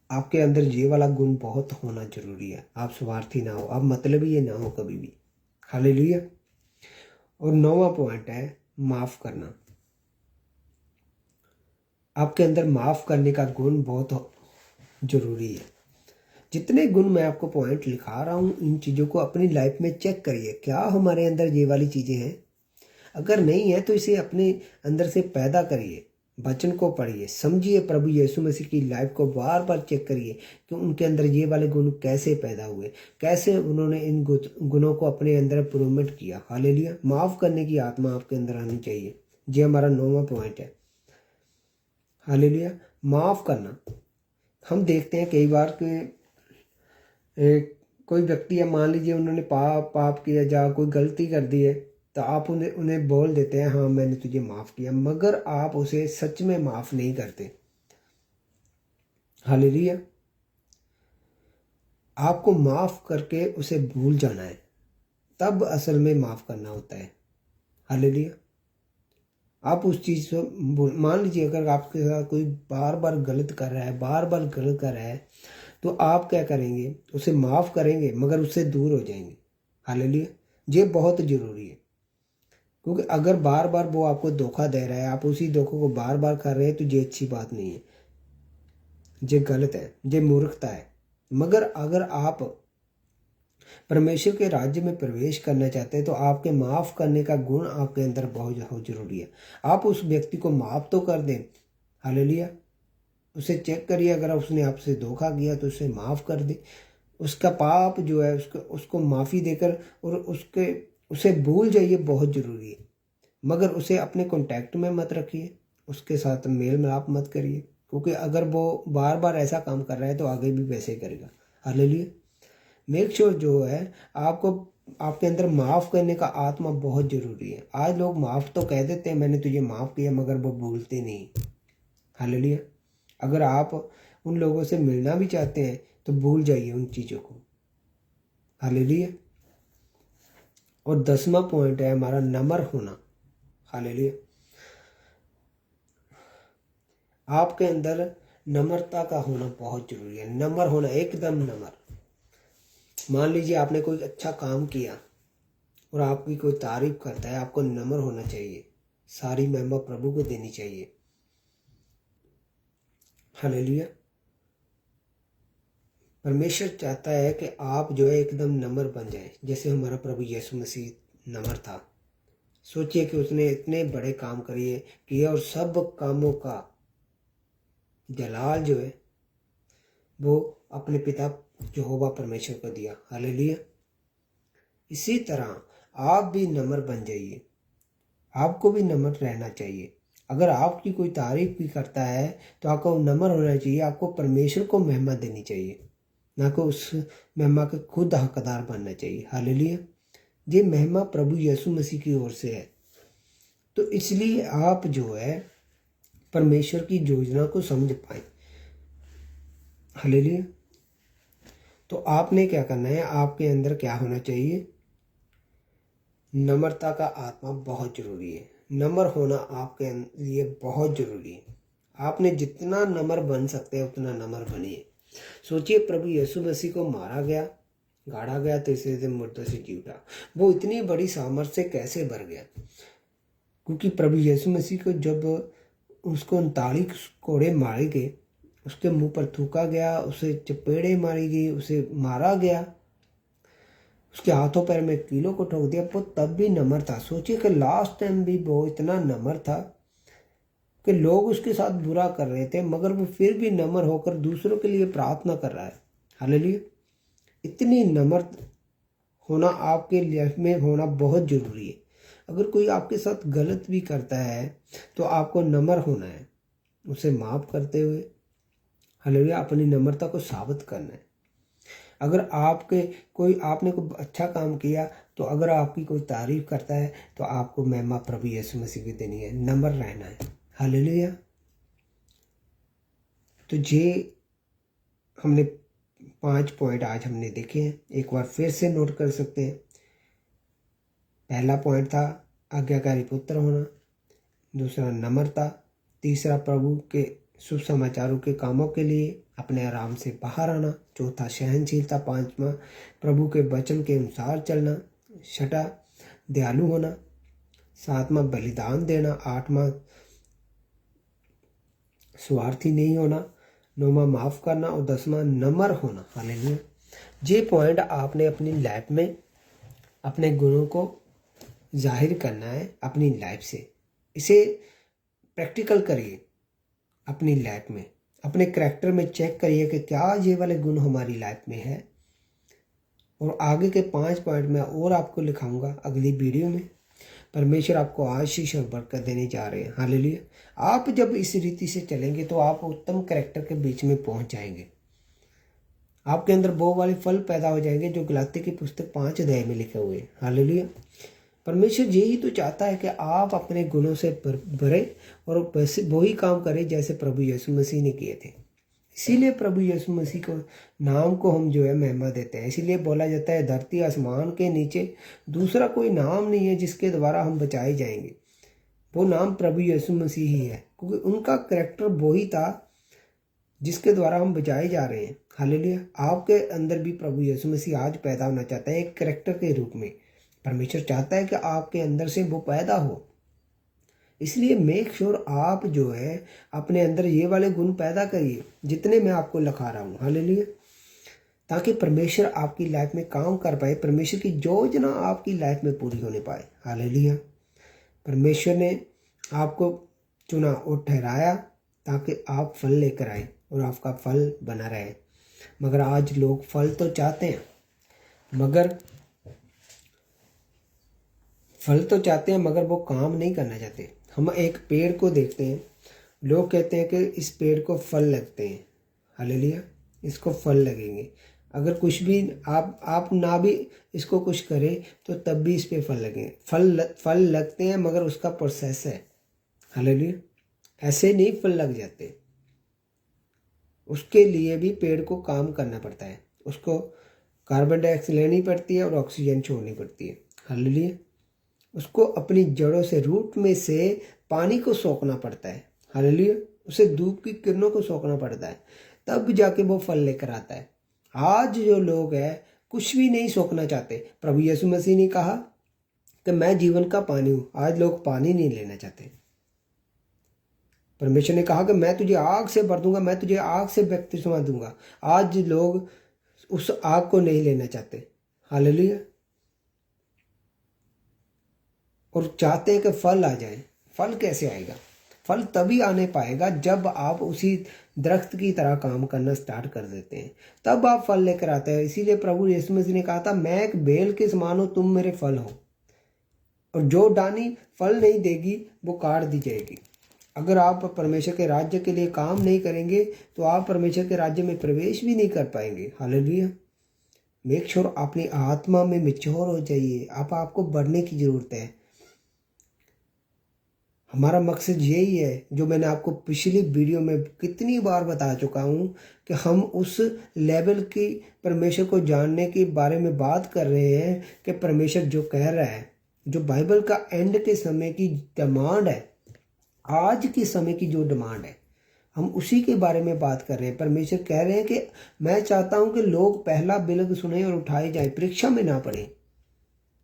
Speaker 1: आपके अंदर ये वाला गुण बहुत होना जरूरी है। आप स्वार्थी ना हो, आप मतलबी ये ना हो कभी भी। हालेलुया। और 9वां पॉइंट है माफ करना। आपके अंदर माफ करने का गुण बहुत जरूरी है। जितने गुण मैं आपको पॉइंट लिखा रहा हूँ, इन चीज़ों को अपनी लाइफ में चेक करिए, क्या हमारे अंदर ये वाली चीज़ें हैं। अगर नहीं है तो इसे अपने अंदर से पैदा करिए, वचन को पढ़िए, समझिए, प्रभु यीशु मसीह की लाइफ को बार बार चेक करिए कि उनके अंदर ये वाले गुण कैसे पैदा हुए, कैसे उन्होंने इन गुणों को अपने अंदर इम्प्रूवमेंट किया। हालेलुया। माफ़ करने की आत्मा आपके अंदर आनी चाहिए। ये हमारा 9वां पॉइंट है। हालेलुया। माफ़ करना। हम देखते हैं कई बार कि कोई व्यक्ति है, मान लीजिए उन्होंने पाप किया, या कोई गलती कर दी है, तो आप उन्हें बोल देते हैं हाँ मैंने तुझे माफ़ किया, मगर आप उसे सच में माफ़ नहीं करते। हालेलुया। आपको माफ़ करके उसे भूल जाना है, तब असल में माफ़ करना होता है। हालेलुया। आप उस चीज़ को मान लीजिए, अगर आपके साथ कोई बार बार गलत कर रहा है, बार बार गलत कर रहा है, तो आप क्या करेंगे, उसे माफ़ करेंगे मगर उससे दूर हो जाएंगे। हालेलुया। ये बहुत ज़रूरी है, क्योंकि अगर बार बार वो आपको धोखा दे रहा है, आप उसी धोखे को बार बार कर रहे हैं, तो ये अच्छी बात नहीं है, ये गलत है, ये मूर्खता है। मगर अगर आप परमेश्वर के राज्य में प्रवेश करना चाहते हैं, तो आपके माफ़ करने का गुण आपके अंदर बहुत ज़रूरी है। आप उस व्यक्ति को माफ़ तो कर दें। हालेलुया। उसे चेक करिए, अगर उसने आपसे धोखा किया तो उसे माफ़ कर दे। उसका पाप जो है उसको माफ़ी देकर और उसे भूल जाइए, बहुत ज़रूरी है। मगर उसे अपने कॉन्टैक्ट में मत रखिए, उसके साथ मेल मिलाप मत करिए, क्योंकि अगर वो बार बार ऐसा काम कर रहा है तो आगे भी वैसे ही करेगा। हालेलुया। मेक श्योर जो है आपको, आपके अंदर माफ़ करने का आत्मा बहुत ज़रूरी है। आज लोग माफ़ तो कह देते हैं मैंने तुझे माफ़ किया, मगर वो भूलते नहीं। हालेलुया। अगर आप उन लोगों से मिलना भी चाहते हैं तो भूल जाइए उन चीज़ों को। हालेलुया। और 10वां पॉइंट है हमारा नम्र होना। हालेलुया। आपके अंदर नम्रता का होना बहुत जरूरी है। नम्र होना, एकदम नम्र। मान लीजिए आपने कोई अच्छा काम किया और आपकी कोई तारीफ करता है, आपको नम्र होना चाहिए, सारी महिमा प्रभु को देनी चाहिए। हालेलुया। परमेश्वर चाहता है कि आप जो है एकदम नम्र बन जाए, जैसे हमारा प्रभु यीशु मसीह नम्र था। सोचिए कि उसने इतने बड़े काम किए और सब कामों का जलाल जो है वो अपने पिता यहोवा परमेश्वर को दिया। हालेलुया। इसी तरह आप भी नम्र बन जाइए, आपको भी नम्र रहना चाहिए। अगर आपकी कोई तारीफ भी करता है तो आपको नम्र होना चाहिए, आपको परमेश्वर को महिमा देनी चाहिए, ना कि उस महिमा के खुद हकदार बनना चाहिए। हालेलुया। ये महिमा प्रभु यीशु मसीह की ओर से है। तो इसलिए आप जो है परमेश्वर की योजना को समझ पाए। हालेलुया। तो आपने क्या करना है, आपके अंदर क्या होना चाहिए, नम्रता का आत्मा बहुत जरूरी है। नम्र होना आपके लिए बहुत जरूरी है। आपने जितना नम्र बन सकते हैं उतना नम्र बनिए। सोचिए, प्रभु यीशु मसीह को मारा गया, गाड़ा गया, तीसरे दिन मुर्दों से जी उठा। वो इतनी बड़ी सामर्थ से कैसे भर गया, क्योंकि प्रभु यीशु मसीह को जब उसको 39 कोड़े मारे गए, उसके मुंह पर थूका गया, उसे चपेड़े मारी गई, उसे मारा गया, उसके हाथों पैर में कीलों को ठोक दिया, वो तब भी नम्र था। सोचिए कि लास्ट टाइम भी वो इतना नम्र था कि लोग उसके साथ बुरा कर रहे थे, मगर वो फिर भी नम्र होकर दूसरों के लिए प्रार्थना कर रहा है। हालेलुया। इतनी नम्र होना आपके लाइफ में होना बहुत जरूरी है। अगर कोई आपके साथ गलत भी करता है तो आपको नम्र होना है, उसे माफ करते हुए। हालेलुया। अपनी नम्रता को साबित करना है। अगर आपने कोई अच्छा काम किया, तो अगर आपकी कोई तारीफ करता है तो आपको महिमा प्रभु यीशु मसीह की देनी है, नम्र रहना है। हालेलुया। तो ये हमने 5 पॉइंट आज हमने देखे हैं, एक बार फिर से नोट कर सकते हैं। पहला पॉइंट था आज्ञाकारी पुत्र होना, दूसरा नम्रता, तीसरा प्रभु के शुभ समाचारों के कामों के लिए अपने आराम से बाहर आना, चौथा सहनशीलता, पांचवा प्रभु के वचन के अनुसार चलना, छठा दयालु होना, सातवां बलिदान देना, आठवां स्वार्थी नहीं होना, नौवां माफ करना और दसवां नम्र होना। हालेलुया। ये पॉइंट आपने अपनी लाइफ में अपने गुणों को जाहिर करना है अपनी लाइफ से। इसे प्रैक्टिकल करिए अपनी लाइफ में, अपने करैक्टर में चेक करिए कि क्या ये वाले गुण हमारी लाइफ में है। और आगे के 5 पॉइंट मैं और आपको लिखाऊंगा अगली वीडियो में। परमेश्वर आपको आशीष और बरकत देने जा रहे हैं। हालेलुया। आप जब इस रीति से चलेंगे तो आप उत्तम करैक्टर के बीच में पहुंच जाएंगे। आपके अंदर वो वाले फल पैदा हो जाएंगे जो गलाती की पुस्तक 5 अध्याय में लिखे हुए हैं। हालेलुया। परमेश्वर यही तो चाहता है कि आप अपने गुणों से भरे और वैसे वही काम करें जैसे प्रभु यीशु मसीह ने किए थे। इसीलिए प्रभु यीशु मसीह को नाम को हम जो है महिमा देते हैं। इसीलिए बोला जाता है धरती आसमान के नीचे दूसरा कोई नाम नहीं है जिसके द्वारा हम बचाए जाएंगे। वो नाम प्रभु यीशु मसीह ही है, क्योंकि उनका करैक्टर वही था जिसके द्वारा हम बचाए जा रहे हैं। हालेलुया। आपके अंदर भी प्रभु यीशु मसीह आज पैदा होना चाहता है एक करैक्टर के रूप में। परमेश्वर चाहता है कि आपके अंदर से वो पैदा हो। इसलिए मेक श्योर आप जो है अपने अंदर ये वाले गुण पैदा करिए जितने मैं आपको लिखा रहा हूँ। हालेलुया। ताकि परमेश्वर आपकी लाइफ में काम कर पाए, परमेश्वर की योजना आपकी लाइफ में पूरी होने पाए। हालेलुया। परमेश्वर ने आपको चुना और ठहराया ताकि आप फल लेकर आए और आपका फल बना रहे। मगर आज लोग फल तो चाहते हैं, मगर वो काम नहीं करना चाहते। हम एक पेड़ को देखते हैं, लोग कहते हैं कि इस पेड़ को फल लगते हैं। हालेलुया। इसको फल लगेंगे। अगर कुछ भी आप ना भी इसको कुछ करें तो तब भी इस पे फल लगेंगे। फल लगते हैं मगर उसका प्रोसेस है। हालेलुया। ऐसे नहीं फल लग जाते, उसके लिए भी पेड़ को काम करना पड़ता है। उसको कार्बन डाइऑक्साइड लेनी पड़ती है और ऑक्सीजन छोड़नी पड़ती है। हालेलुया। उसको अपनी जड़ों से, रूट में से पानी को सोखना पड़ता है। हालेलुया। उसे धूप की किरणों को सोखना पड़ता है, तब जाके वो फल लेकर आता है। आज जो लोग हैं कुछ भी नहीं सोखना चाहते। प्रभु यीशु मसीह ने कहा कि मैं जीवन का पानी हूँ। आज लोग पानी नहीं लेना चाहते। परमेश्वर ने कहा कि मैं तुझे आग से भर दूंगा, मैं तुझे आग से बपतिस्मा दूंगा। आज लोग उस आग को नहीं लेना चाहते। हालेलुया। और चाहते हैं कि फल आ जाए। फल कैसे आएगा? फल तभी आने पाएगा जब आप उसी दरख्त की तरह काम करना स्टार्ट कर देते हैं, तब आप फल लेकर आते हैं। इसीलिए प्रभु यीशु मसीह ने कहा था, मैं एक बेल के समान हूं, तुम मेरे फल हो। और जो डानी फल नहीं देगी वो काट दी जाएगी। अगर आप परमेश्वर के राज्य के लिए काम नहीं करेंगे तो आप परमेश्वर के राज्य में प्रवेश भी नहीं कर पाएंगे। हालेलुया। मेक श्योर अपनी आत्मा में मैच्योर हो जाइए। आपको बढ़ने की जरूरत है। हमारा मकसद यही है जो मैंने आपको पिछली वीडियो में कितनी बार बता चुका हूँ कि हम उस लेवल की परमेश्वर को जानने के बारे में बात कर रहे हैं कि परमेश्वर जो कह रहा है, जो बाइबल का एंड के समय की डिमांड है, आज के समय की जो डिमांड है, हम उसी के बारे में बात कर रहे हैं। परमेश्वर कह रहे हैं कि मैं चाहता हूँ कि लोग पहला बिलग सुने और उठाए जाए, परीक्षा में ना पड़े।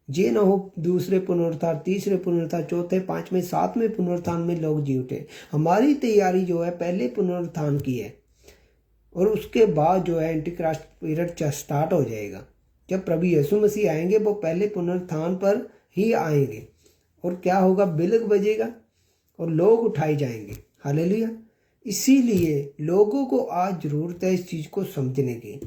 Speaker 1: ये ना हो दूसरे पुनरुत्थान, तीसरे पुनरुत्थान, चौथे, पांचवें, सातवें पुनरुत्थान में लोग जी उठे। हमारी तैयारी जो है पहले पुनरुत्थान की है और उसके बाद जो है एंटीक्राइस्ट पीरियड स्टार्ट हो जाएगा। जब प्रभु यीशु मसीह आएंगे वो पहले पुनरुत्थान पर ही आएंगे। और क्या होगा? बिलग बजेगा और लोग उठाए जाएंगे। हालेलुया। इसीलिए लोगों को आज जरूरत है इस चीज को समझने की।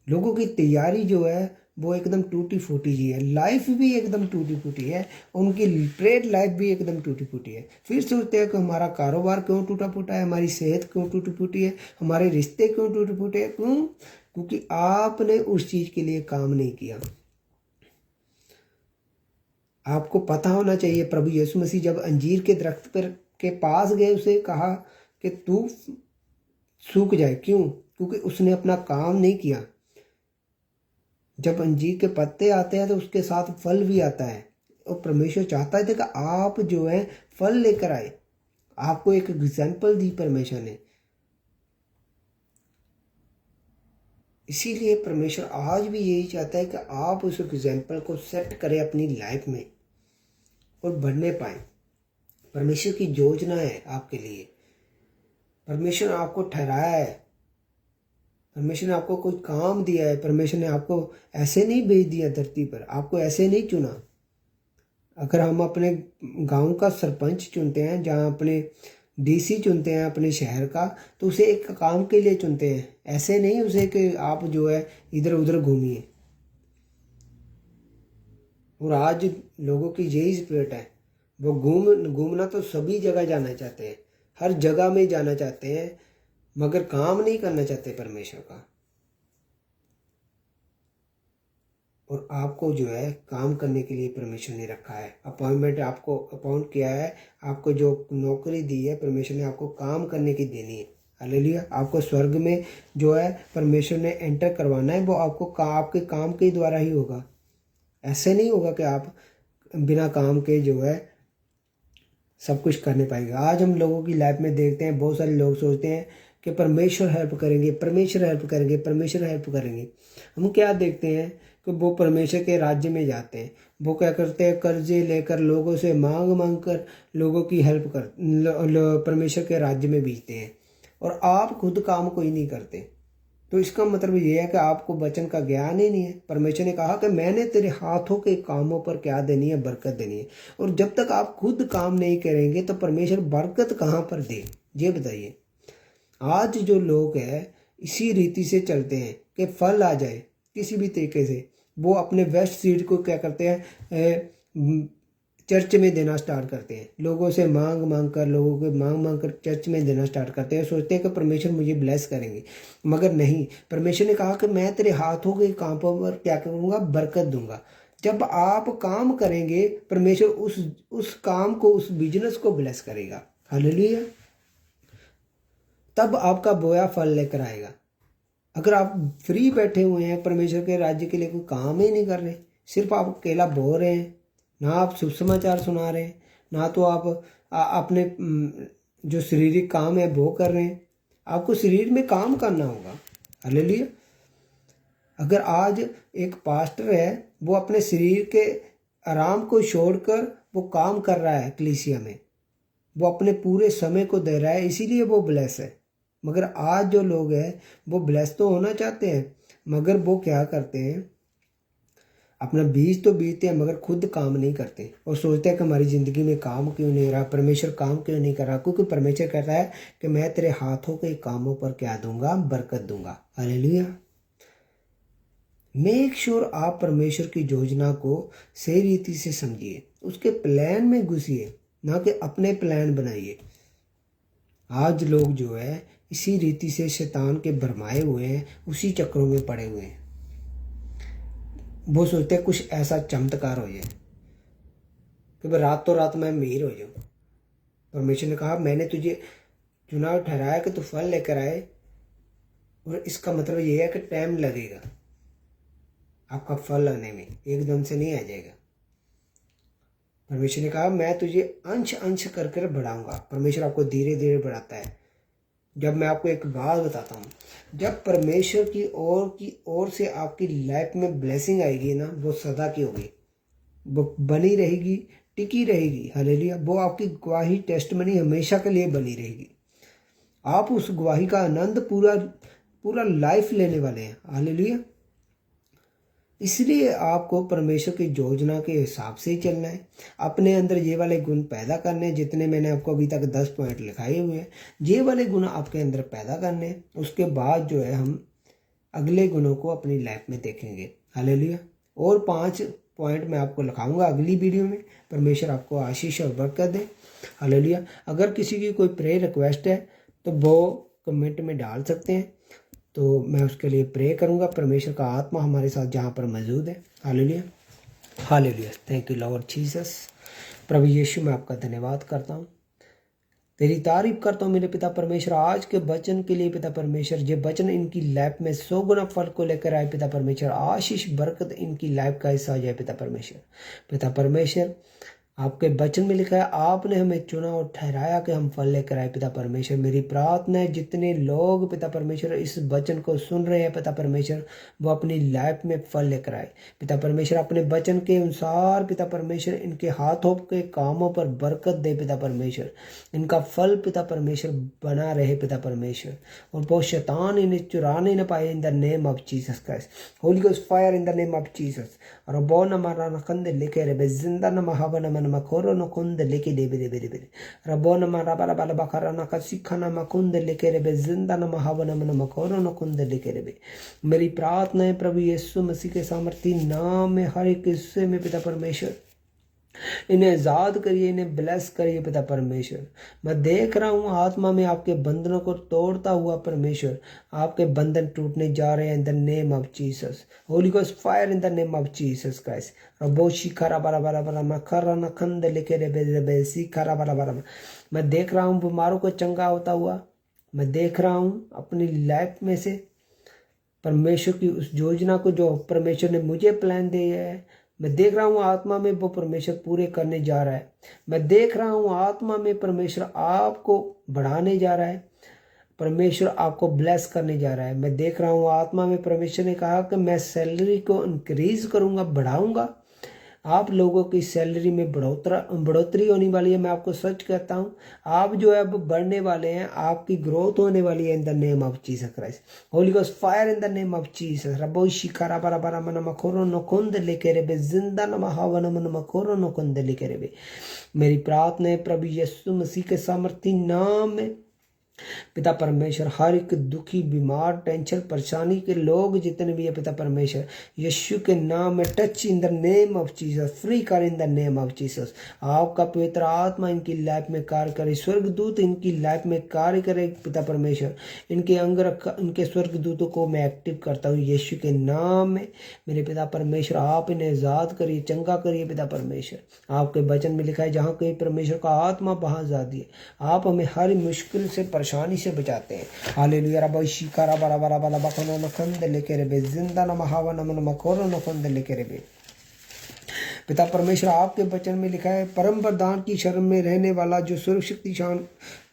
Speaker 1: लोगों की तैयारी जो है वो एकदम टूटी फूटी जी है। लाइफ भी एकदम टूटी फूटी है, उनकी प्रेड लाइफ भी एकदम टूटी फूटी है। फिर सोचते हैं कि हमारा कारोबार क्यों टूटा फूटा है, हमारी सेहत क्यों टूटी फूटी है, हमारे रिश्ते क्यों टूटे फूटे हैं। क्यों? क्योंकि आपने उस चीज के लिए काम नहीं किया। आपको पता होना चाहिए, प्रभु यीशु मसीह जब अंजीर के दरख्त पर के पास गए, उसे कहा कि तू सूख जाए। क्यों? क्योंकि उसने अपना काम नहीं किया। जब अंजीर के पत्ते आते हैं तो उसके साथ फल भी आता है। और परमेश्वर चाहता है कि आप जो है फल लेकर आए। आपको एक एग्जाम्पल दी परमेश्वर ने, इसीलिए परमेश्वर आज भी यही चाहता है कि आप उस एग्जाम्पल को सेट करें अपनी लाइफ में और बढ़ने पाए। परमेश्वर की योजना है आपके लिए, परमेश्वर ने आपको ठहराया है, परमेश्वर ने आपको कोई काम दिया है। परमेश्वर ने आपको ऐसे नहीं भेज दिया धरती पर, आपको ऐसे नहीं चुना। अगर हम अपने गांव का सरपंच चुनते हैं, जहां अपने डीसी चुनते हैं अपने शहर का, तो उसे एक काम के लिए चुनते हैं, ऐसे नहीं उसे कि आप जो है इधर उधर घूमिए। और आज लोगों की यही स्पिरिट है, वो घूमना तो सभी जगह जाना चाहते हैं, हर जगह में जाना चाहते हैं, मगर काम नहीं करना चाहते परमेश्वर का। और आपको जो है काम करने के लिए परमेश्वर ने रखा है, अपॉइंटमेंट आपको अपॉइंट किया है, आपको जो नौकरी दी है परमेश्वर ने आपको काम करने की देनी है। हालेलुया। आपको स्वर्ग में जो है परमेश्वर ने एंटर करवाना है, वो आपको आपके काम के द्वारा ही होगा। ऐसे नहीं होगा कि आप बिना काम के जो है सब कुछ करने पाएंगे। आज हम लोगों की लाइफ में देखते हैं, बहुत सारे लोग सोचते हैं कि परमेश्वर हेल्प करेंगे, परमेश्वर हेल्प करेंगे, परमेश्वर हेल्प करेंगे। हम क्या देखते हैं कि वो परमेश्वर के राज्य में जाते हैं, वो क्या करते हैं, कर्जे लेकर लोगों से मांग मांग कर लोगों की हेल्प कर परमेश्वर के राज्य में भेजते हैं, और आप खुद काम कोई नहीं करते। तो इसका मतलब ये है कि आपको वचन का ज्ञान ही नहीं है। परमेश्वर ने कहा कि मैंने तेरे हाथों के कामों पर क्या देनी है, बरकत देनी है। और जब तक आप खुद काम नहीं करेंगे तो परमेश्वर बरकत कहाँ पर दे, ये बताइए। आज जो लोग हैं इसी रीति से चलते हैं कि फल आ जाए किसी भी तरीके से। वो अपने वेस्ट सीड को क्या करते हैं, चर्च में देना स्टार्ट करते हैं, लोगों से मांग मांग कर चर्च में देना स्टार्ट करते हैं। सोचते हैं कि परमेश्वर मुझे ब्लेस करेंगे, मगर नहीं। परमेश्वर ने कहा कि मैं तेरे हाथों के कामों पर क्या करूँगा, बरकत दूंगा। जब आप काम करेंगे परमेश्वर उस काम को, उस बिजनेस को ब्लेस करेगा। हालेलुया। तब आपका बोया फल लेकर आएगा। अगर आप फ्री बैठे हुए हैं, परमेश्वर के राज्य के लिए कोई काम ही नहीं कर रहे, सिर्फ आप अकेला बो रहे हैं, ना आप शुभ समाचार सुना रहे हैं, ना तो आप अपने जो शारीरिक काम है वो कर रहे हैं। आपको शरीर में काम करना होगा। हालेलुया। अगर आज एक पास्टर है, वो अपने शरीर के आराम को छोड़कर वो काम कर रहा है कलीसिया में, वो अपने पूरे समय को दे रहा है, इसीलिए वो ब्लेस है। मगर आज जो लोग हैं वो ब्लेस तो होना चाहते हैं, मगर वो क्या करते हैं, अपना बीज तो बीजते हैं मगर खुद काम नहीं करते, और सोचते हैं कि हमारी ज़िंदगी में काम क्यों नहीं हो रहा, परमेश्वर काम क्यों नहीं कर रहा। क्योंकि परमेश्वर कह रहा है कि मैं तेरे हाथों के कामों पर क्या दूंगा, बरकत दूंगा। हालेलुया। मेक श्योर आप परमेश्वर की योजना को सही रीति से समझिए, उसके प्लान में घुसिए, ना कि अपने प्लान बनाइए। आज लोग जो है इसी रीति से शैतान के भरमाए हुए हैं, उसी चक्रों में पड़े हुए हैं। वो सोचते हैं कुछ ऐसा चमत्कार हो जाए कि भाई रातों रात मैं अमीर हो जाऊं। परमेश्वर ने कहा मैंने तुझे चुनाव ठहराया कि तू फल लेकर आए, और इसका मतलब ये है कि टाइम लगेगा आपका फल आने में, एकदम से नहीं आ जाएगा। परमेश्वर ने कहा मैं तुझे अंश अंश कर कर बढ़ाऊंगा। परमेश्वर आपको धीरे धीरे बढ़ाता है। जब मैं आपको एक बात बताता हूँ, जब परमेश्वर की ओर से आपकी लाइफ में ब्लेसिंग आएगी ना, वो सदा की होगी, वो बनी रहेगी, टिकी रहेगी। हालेलुया। वो आपकी गवाही टेस्टमनी हमेशा के लिए बनी रहेगी। आप उस गवाही का आनंद पूरा लाइफ लेने वाले हैं। हालेलुया। इसलिए आपको परमेश्वर की योजना के हिसाब से ही चलना है, अपने अंदर ये वाले गुण पैदा करने हैं, जितने मैंने आपको अभी तक 10 पॉइंट लिखाए हुए हैं, ये वाले गुण आपके अंदर पैदा करने हैं। उसके बाद जो है हम अगले गुणों को अपनी लाइफ में देखेंगे। हालेलुया। और 5 पॉइंट मैं आपको लिखाऊंगा अगली वीडियो में। परमेश्वर आपको आशीष और बरकत दे। हालेलुया। अगर किसी की कोई प्रे रिक्वेस्ट है तो वो कमेंट में डाल सकते हैं, तो मैं उसके लिए प्रे करूंगा। परमेश्वर का आत्मा हमारे साथ जहाँ पर मौजूद है। Hallelujah. Hallelujah. Thank you Lord Jesus. प्रभु यीशु मैं आपका धन्यवाद करता हूँ तेरी तारीफ करता हूँ मेरे पिता परमेश्वर आज के वचन के लिए पिता परमेश्वर। ये वचन इनकी लाइफ में 100 गुना फल को लेकर आए पिता परमेश्वर। आशीष बरकत इनकी लाइफ का हिस्सा हो जाए पिता परमेश्वर। पिता परमेश्वर आपके वचन में लिखा है आपने हमें चुना और ठहराया कि हम फल लेकर आए पिता परमेश्वर। मेरी प्रार्थना है जितने लोग पिता परमेश्वर इस वचन को सुन रहे हैं पिता परमेश्वर, वो अपनी लाइफ में फल लेकर आए पिता परमेश्वर। अपने वचन के अनुसार पिता परमेश्वर इनके हाथों के कामों पर बरकत दे पिता परमेश्वर। इनका फल पिता परमेश्वर बना रहे पिता परमेश्वर, और वो शैतान इन्हें चुराने न पाए। In the name of Jesus Christ, Holy Ghost fire in the name of Jesus. और बो न मारा न कंदे लेके रे जिंदा न महावन न मखोरो न कुंद लेके दे बेरे बेरे बेरे रबो न मारा बाला बाला बखरा न कसिखा न मकुंद लेके रे जिंदा न महावन न मखोरो न कुंद लेके रे। मेरी प्रार्थना है प्रभु यीशु मसीह के सामर्थी नाम में हर एक हिस्से में पिता परमेश्वर इन्हें आजाद करिए, इन्हें ब्लेस करिए पिता परमेश्वर। मैं देख रहा हूँ आत्मा में आपके बंधनों को तोड़ता हुआ परमेश्वर, आपके बंधन टूटने जा रहे हैं in the name of Jesus. Holy Ghost fire in the name of Jesus Christ. रबोशी खरा बारा बारा बारा मखरा नखंद लेके रे सी खरा बारा बारा। मैं देख रहा हूँ बीमारों को चंगा होता हुआ। मैं देख रहा हूँ अपनी लाइफ में से परमेश्वर की उस योजना को जो परमेश्वर ने मुझे प्लान दिया है, मैं देख रहा हूँ आत्मा में वो परमेश्वर पूरे करने जा रहा है। मैं देख रहा हूँ आत्मा में परमेश्वर आपको बढ़ाने जा रहा है, परमेश्वर आपको ब्लेस करने जा रहा है। मैं देख रहा हूँ आत्मा में परमेश्वर ने कहा कि मैं सैलरी को इंक्रीज करूँगा, बढ़ाऊँगा। आप लोगों की सैलरी में बढ़ोतरी होने वाली है। मैं आपको सच कहता हूँ आप जो है अब बढ़ने वाले हैं, आपकी ग्रोथ होने वाली है in the name of Jesus Christ. Holy Ghost fire in the name of Jesus. रबो शिखरा बारा बारा मन मखोरो नकुंद लेके रे जिंदा न महावन मन मखोरो नकुंद लेके रे। मेरी प्रार्थना है प्रभु यीशु मसीह के सामर्थी नाम में पिता परमेश्वर हर एक दुखी बीमार टेंशन परेशानी के लोग जितने भी है पिता परमेश्वर यीशु के नाम में touch in the name of Jesus, free कर in the name of Jesus. आपका पवित्र आत्मा इनकी लाइफ में कार्य करे, स्वर्गदूत इनकी लाइफ में कार्य करे पिता परमेश्वर। इनके अंग रखा इनके स्वर्गदूतों को मैं एक्टिव करता हूँ यीशु के नाम में। मेरे पिता परमेश्वर आप इन्हें आजाद करिए, चंगा करिए पिता परमेश्वर। आपके वचन में लिखा है जहाँ कहीं परमेश्वर का आत्मा वहाँ आजादी है। आप हमें हर मुश्किल से परेशानी से बचाते हैं। हालेलुया। रबो शिकारा बारा बारा बाला बखनो नखंद लेके रे जिंदा न महावन मन मखोरो नखंद लेके रे। पिता परमेश्वर आपके वचन में लिखा है परम वरदान की शरण में रहने वाला जो सर्वशक्तिशान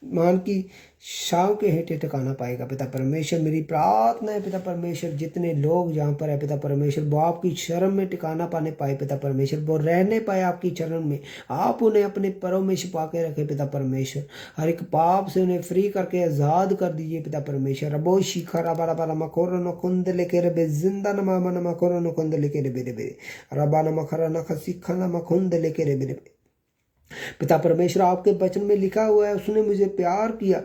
Speaker 1: मान की शाम के हेठे ठिकाना पाएगा। पिता परमेश्वर मेरी प्रार्थना है पिता परमेश्वर जितने लोग जहाँ पर है पिता परमेश्वर वो आपकी शरण में ठिकाना पाने पाए पिता परमेश्वर, वो रहने पाए आपकी शरण में। आप उन्हें अपने पैरों में छिपा के रखे पिता परमेश्वर। हर एक पाप से उन्हें फ्री करके आजाद कर दीजिए पिता परमेश्वर। रबो शिखरा बारा बारा मखोरो नकुंद लेके रे जिंदा न मन मखोरो नकुंद लेके रे बेरे रबा न मखरा न खसिखा न मखुंद लेके रे बेरे। पिता परमेश्वर आपके वचन में लिखा हुआ है उसने मुझे प्यार किया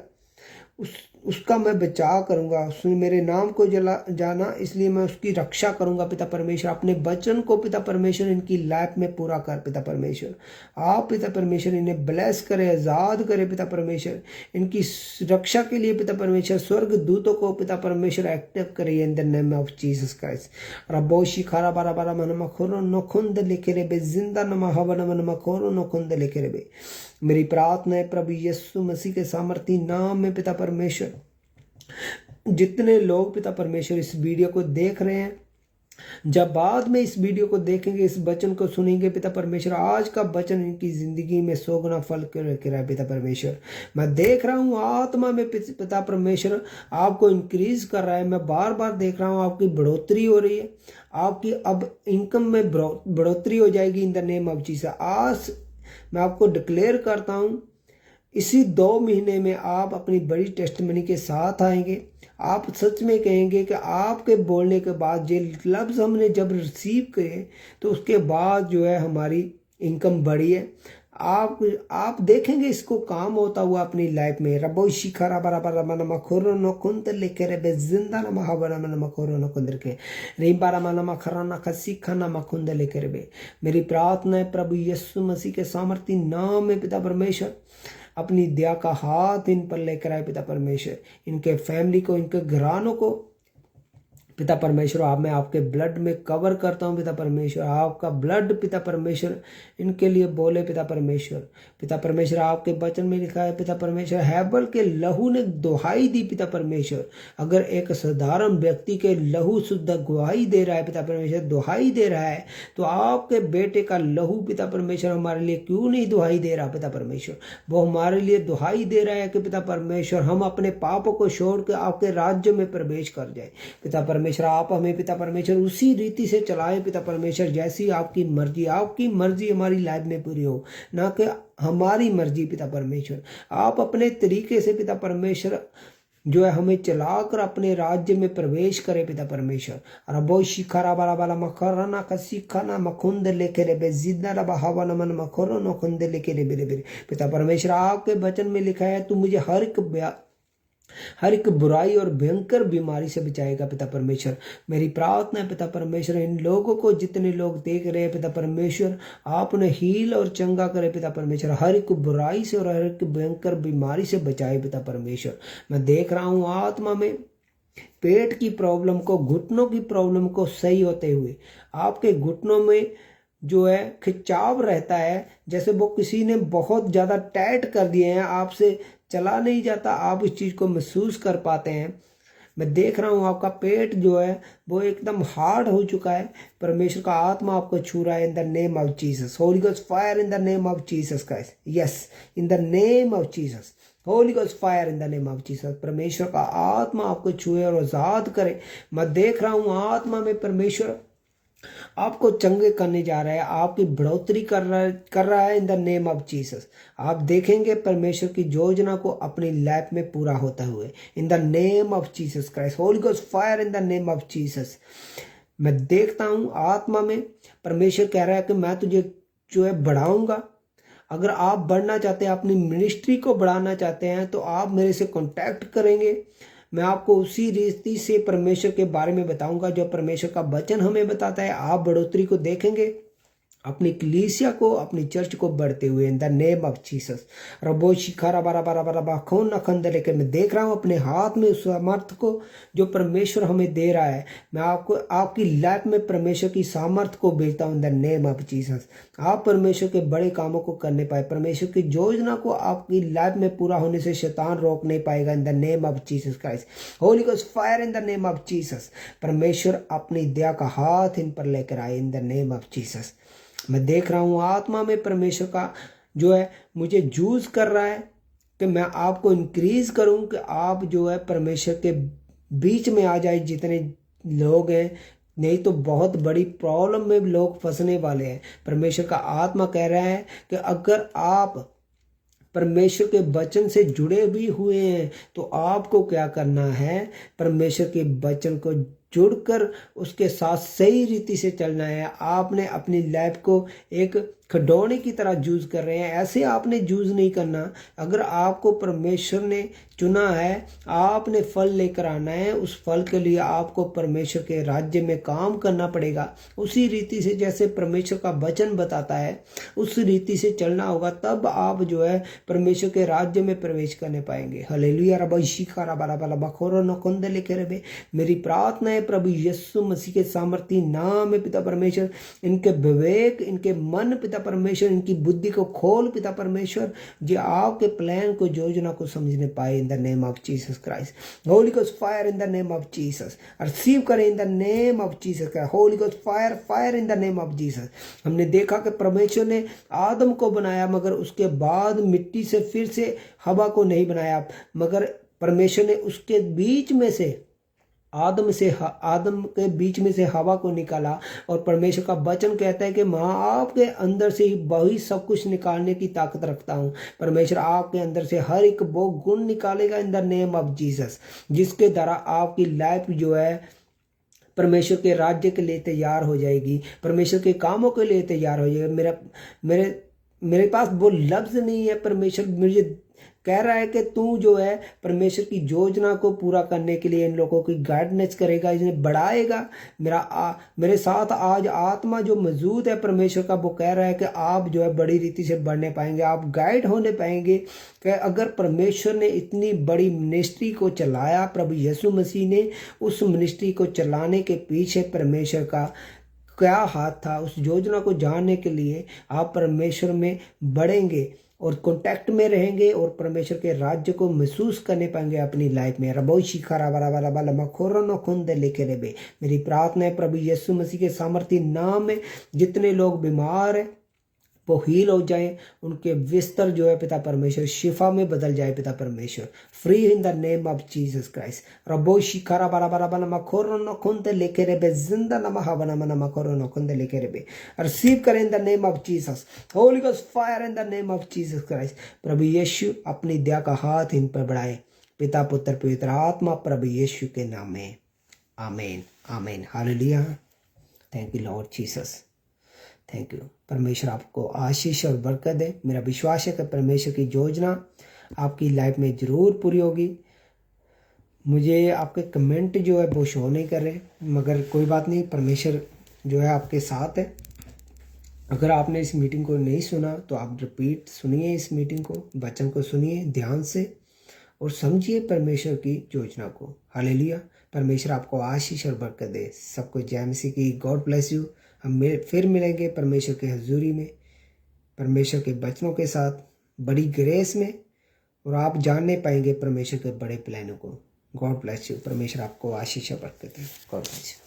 Speaker 1: उसका मैं बचाव करूंगा। उसने मेरे नाम को जाना इसलिए मैं उसकी रक्षा करूंगा। पिता परमेश्वर अपने वचन को पिता परमेश्वर इनकी लाइफ में पूरा कर पिता परमेश्वर। आप पिता परमेश्वर इन्हें ब्लेस करे, आजाद करे पिता परमेश्वर। इनकी रक्षा के लिए पिता परमेश्वर स्वर्ग दूतों को पिता परमेश्वर एक्टिव करे in the name of Jesus Christ. रबो शिखारा बारा बारा मन मखोरो नखुंद लेके रे जिंदा न महावन मन मखोरो नखुंद लेके रे। मेरी प्रार्थना है प्रभु यीशु मसीह के सामर्थी नाम में पिता परमेश्वर जितने लोग पिता परमेश्वर इस वीडियो को देख रहे हैं, जब बाद में इस वीडियो को देखेंगे, इस वचन को सुनेंगे पिता परमेश्वर, आज का वचन इनकी जिंदगी में 100 गुना फल के रहा है पिता परमेश्वर। मैं देख रहा हूँ आत्मा में पिता परमेश्वर आपको इंक्रीज कर रहा है। मैं बार बार देख रहा हूँ आपकी बढ़ोतरी हो रही है। आपकी अब इनकम में बढ़ोतरी हो जाएगी इन द नेम ऑफ जीसस। आज मैं आपको डिक्लेयर करता हूँ इसी 2 महीने में आप अपनी बड़ी टेस्टमनी के साथ आएंगे। आप सच में कहेंगे कि आपके बोलने के बाद ये लफ्ज़ हमने जब रिसीव किए तो उसके बाद जो है हमारी इनकम बढ़ी है। आप देखेंगे इसको काम होता हुआ अपनी लाइफ में। रबो शिखरा बारा बारा मन मखोरो नकुंद लेके रे जिंदा न महावन मन मखोरो नकुंद के रे बारा मन मखरा न खसिखा न मखुंद लेके रे। मेरी प्रार्थना है प्रभु यीशु मसीह के सामर्थी नाम में पिता परमेश्वर अपनी दया का हाथ इन पर लेकर आए पिता परमेश्वर। इनके फैमिली को, इनके घरानों को पिता परमेश्वर आप मैं आपके ब्लड में कवर करता हूँ पिता परमेश्वर, आपका ब्लड पिता परमेश्वर इनके लिए बोले पिता परमेश्वर। पिता परमेश्वर आपके वचन में लिखा है पिता परमेश्वर, हैबल के लहू ने दुहाई दी पिता परमेश्वर। अगर एक साधारण व्यक्ति के लहू शुद्ध गवाही दे रहा है पिता परमेश्वर, दुहाई दे रहा है, तो आपके बेटे का लहू पिता परमेश्वर हमारे लिए क्यों नहीं दुहाई दे रहा पिता परमेश्वर। वो हमारे लिए दुहाई दे रहा है कि पिता परमेश्वर हम अपने पापों को छोड़ के आपके राज्य में प्रवेश कर जाए पिता परमेश्वर। आप हमें पिता परमेश्वर उसी रीति से चलाएं पिता परमेश्वर जैसी आपकी मर्जी हमारी लाइफ में पूरी हो, ना कि हमारी मर्जी पिता परमेश्वर। आप अपने तरीके से पिता परमेश्वर जो है हमें चलाकर अपने राज्य में प्रवेश करे पिता परमेश्वर। और अब शिखरा बाला बाला मखराना का सिखाना मखुंद लेके रे बेजिदा रबा हवा नमन मखोरो नखुंद लेके रे बेरे पिता परमेश्वर। आपके वचन में लिखा है तू मुझे हर एक बुराई और भयंकर बीमारी से बचाएगा पिता परमेश्वर। मेरी प्रार्थना है पिता परमेश्वर, इन लोगों को जितने लोग देख रहे हैं पिता परमेश्वर, आप उन्हें हील और चंगा करे पिता परमेश्वर, हर एक बुराई से और हर एक भयंकर बीमारी से बचाए पिता परमेश्वर। मैं देख रहा हूँ आत्मा में पेट की प्रॉब्लम को, घुटनों की प्रॉब्लम को सही होते हुए, आपके घुटनों में जो है खिंचाव रहता है, जैसे वो किसी ने बहुत ज़्यादा टाइट कर दिए हैं, आपसे चला नहीं जाता, आप इस चीज़ को महसूस कर पाते हैं। मैं देख रहा हूँ आपका पेट जो है वो एकदम हार्ड हो चुका है। परमेश्वर का आत्मा आपको छू रहा है in the name of Jesus. Holy Ghost fire in the name of Jesus Christ. Yes, in the name of Jesus. Holy Ghost fire in the name of Jesus. परमेश्वर का आत्मा आपको छुए और आजाद करे। मैं देख रहा हूँ आत्मा में परमेश्वर आपको चंगे करने जा रहा है, आपकी बढ़ोतरी कर रहा है in the name of Jesus. आप देखेंगे परमेश्वर की योजना को अपनी लाइफ में पूरा होता हुए in the name of Jesus Christ. Holy Ghost fire in the name of Jesus. मैं देखता हूँ आत्मा में परमेश्वर कह रहा है कि मैं तुझे जो है बढ़ाऊंगा। अगर आप बढ़ना चाहते हैं, अपनी मिनिस्ट्री को बढ़ाना चाहते हैं, तो आप मेरे से कांटेक्ट करेंगे। मैं आपको उसी रीति से परमेश्वर के बारे में बताऊंगा जो परमेश्वर का वचन हमें बताता है। आप बढ़ोतरी को देखेंगे, अपनी कलीसिया को, अपनी चर्च को बढ़ते हुए in the name of Jesus. रबो शिखारा बारा बारा बारा बाखोन नखंद लेके मैं देख रहा हूँ अपने हाथ में उस सामर्थ्य को जो परमेश्वर हमें दे रहा है। मैं आपको आपकी लाइफ में परमेश्वर की सामर्थ्य को भेजता हूँ इन द नेम ऑफ जीसस। आप परमेश्वर के बड़े कामों को करने पाए, परमेश्वर की योजना को आपकी लाइफ में पूरा होने से शैतान रोक नहीं पाएगा इन the name of Jesus Christ. Holy Ghost fire in the name of Jesus. परमेश्वर अपनी दया का हाथ इन पर लेकर आए इन द नेम ऑफ जीसस। मैं देख रहा हूँ आत्मा में परमेश्वर का जो है मुझे यूज कर रहा है कि मैं आपको इंक्रीज करूं, कि आप जो है परमेश्वर के बीच में आ जाए जितने लोग हैं, नहीं तो बहुत बड़ी प्रॉब्लम में लोग फंसने वाले हैं। परमेश्वर का आत्मा कह रहा है कि अगर आप परमेश्वर के वचन से जुड़े भी हुए हैं तो आपको क्या करना है, परमेश्वर के वचन को जुड़कर उसके साथ सही रीति से चलना है। आपने अपनी लाइफ को एक खिडौने की तरह यूज कर रहे हैं, ऐसे आपने यूज नहीं करना। अगर आपको परमेश्वर ने चुना है, आपने फल लेकर आना है, उस फल के लिए आपको परमेश्वर के राज्य में काम करना पड़ेगा। उसी रीति से जैसे परमेश्वर का वचन बताता है उस रीति से चलना होगा, तब आप जो है परमेश्वर के राज्य में प्रवेश करने पाएंगे। हालेलुया। मेरी प्रार्थना है प्रभु यीशु मसीह के सामर्थी नाम में पिता परमेश्वर, इनके विवेक, इनके मन पिता परमेश्वर, इनकी बुद्धि को खोल पिता परमेश्वर, जो आपके प्लान को, योजना को समझने पाए in the name of Jesus Christ. Holy Ghost fire in the name of Jesus. Receive करें in the name of Jesus Christ. Holy Ghost fire, fire in the name of Jesus. हमने देखा कि परमेश्वर ने आदम को बनाया, मगर उसके बाद मिट्टी से फिर से हवा को नहीं बनाया, मगर परमेश्वर ने उसके बीच में से आदम के बीच में से हवा को निकाला। और परमेश्वर का वचन कहता है कि मैं आपके अंदर से ही वही सब कुछ निकालने की ताकत रखता हूँ। परमेश्वर आपके अंदर से हर एक वो गुण निकालेगा इन द नेम ऑफ जीसस, जिसके द्वारा आपकी लाइफ जो है परमेश्वर के राज्य के लिए तैयार हो जाएगी, परमेश्वर के कामों के लिए तैयार हो जाएगी। मेरे पास वो लफ्ज़ नहीं है परमेश्वर मुझे कह रहा है कि तू जो है परमेश्वर की योजना को पूरा करने के लिए इन लोगों की गाइडेंस करेगा, इन्हें बढ़ाएगा। मेरे साथ आज आत्मा जो मौजूद है परमेश्वर का, वो कह रहा है कि आप जो है बड़ी रीति से बढ़ने पाएंगे, आप गाइड होने पाएंगे। कि अगर परमेश्वर ने इतनी बड़ी मिनिस्ट्री को चलाया, प्रभु यीशु मसीह ने, उस मिनिस्ट्री को चलाने के पीछे परमेश्वर का क्या हाथ था, उस योजना को जानने के लिए आप परमेश्वर में बढ़ेंगे और कांटेक्ट में रहेंगे और परमेश्वर के राज्य को महसूस करने पाएंगे अपनी लाइफ में। रबो शिखारा वाला वाला वाला मखोरो न खुंद लेके रेबे। मेरी प्रार्थना है प्रभु यीशु मसीह के सामर्थ्य नाम में जितने लोग बीमार हैं वो हील हो जाएं, उनके बिस्तर जो है पिता परमेश्वर शिफा में बदल जाए पिता परमेश्वर। Free in the name of Jesus Christ. रबो शिखारा बारा बारा बना मखोरो न खुंद लेके रेबे। जिंदा नमः बना मना मखोरो न खुंद लेके रेबे। रिसीव करें in the name of Jesus. Holy Ghost fire in the name of Jesus Christ. प्रभु यीशु अपनी दया का हाथ इन पर बढ़ाए, पिता पुत्र पवित्र आत्मा, प्रभु यीशु के नाम में। आमीन आमीन hallelujah. Thank you Lord Jesus, thank you. परमेश्वर आपको आशीष और बरकत दे। मेरा विश्वास है कि परमेश्वर की योजना आपकी लाइफ में ज़रूर पूरी होगी। मुझे आपके कमेंट जो है वो शो नहीं कर रहे, मगर कोई बात नहीं, परमेश्वर जो है आपके साथ है। अगर आपने इस मीटिंग को नहीं सुना तो आप रिपीट सुनिए, इस मीटिंग को, वचन को सुनिए ध्यान से और समझिए परमेश्वर की योजना को। हालेलुया। परमेश्वर आपको आशीष और बरकत दे। सबको जय मसीह की। God bless you. हम फिर मिलेंगे परमेश्वर के हजूरी में, परमेश्वर के बचनों के साथ, बड़ी ग्रेस में, और आप जानने पाएंगे परमेश्वर के बड़े प्लानों को। God bless you. परमेश्वर आपको आशीष और बरकत दे। God bless you.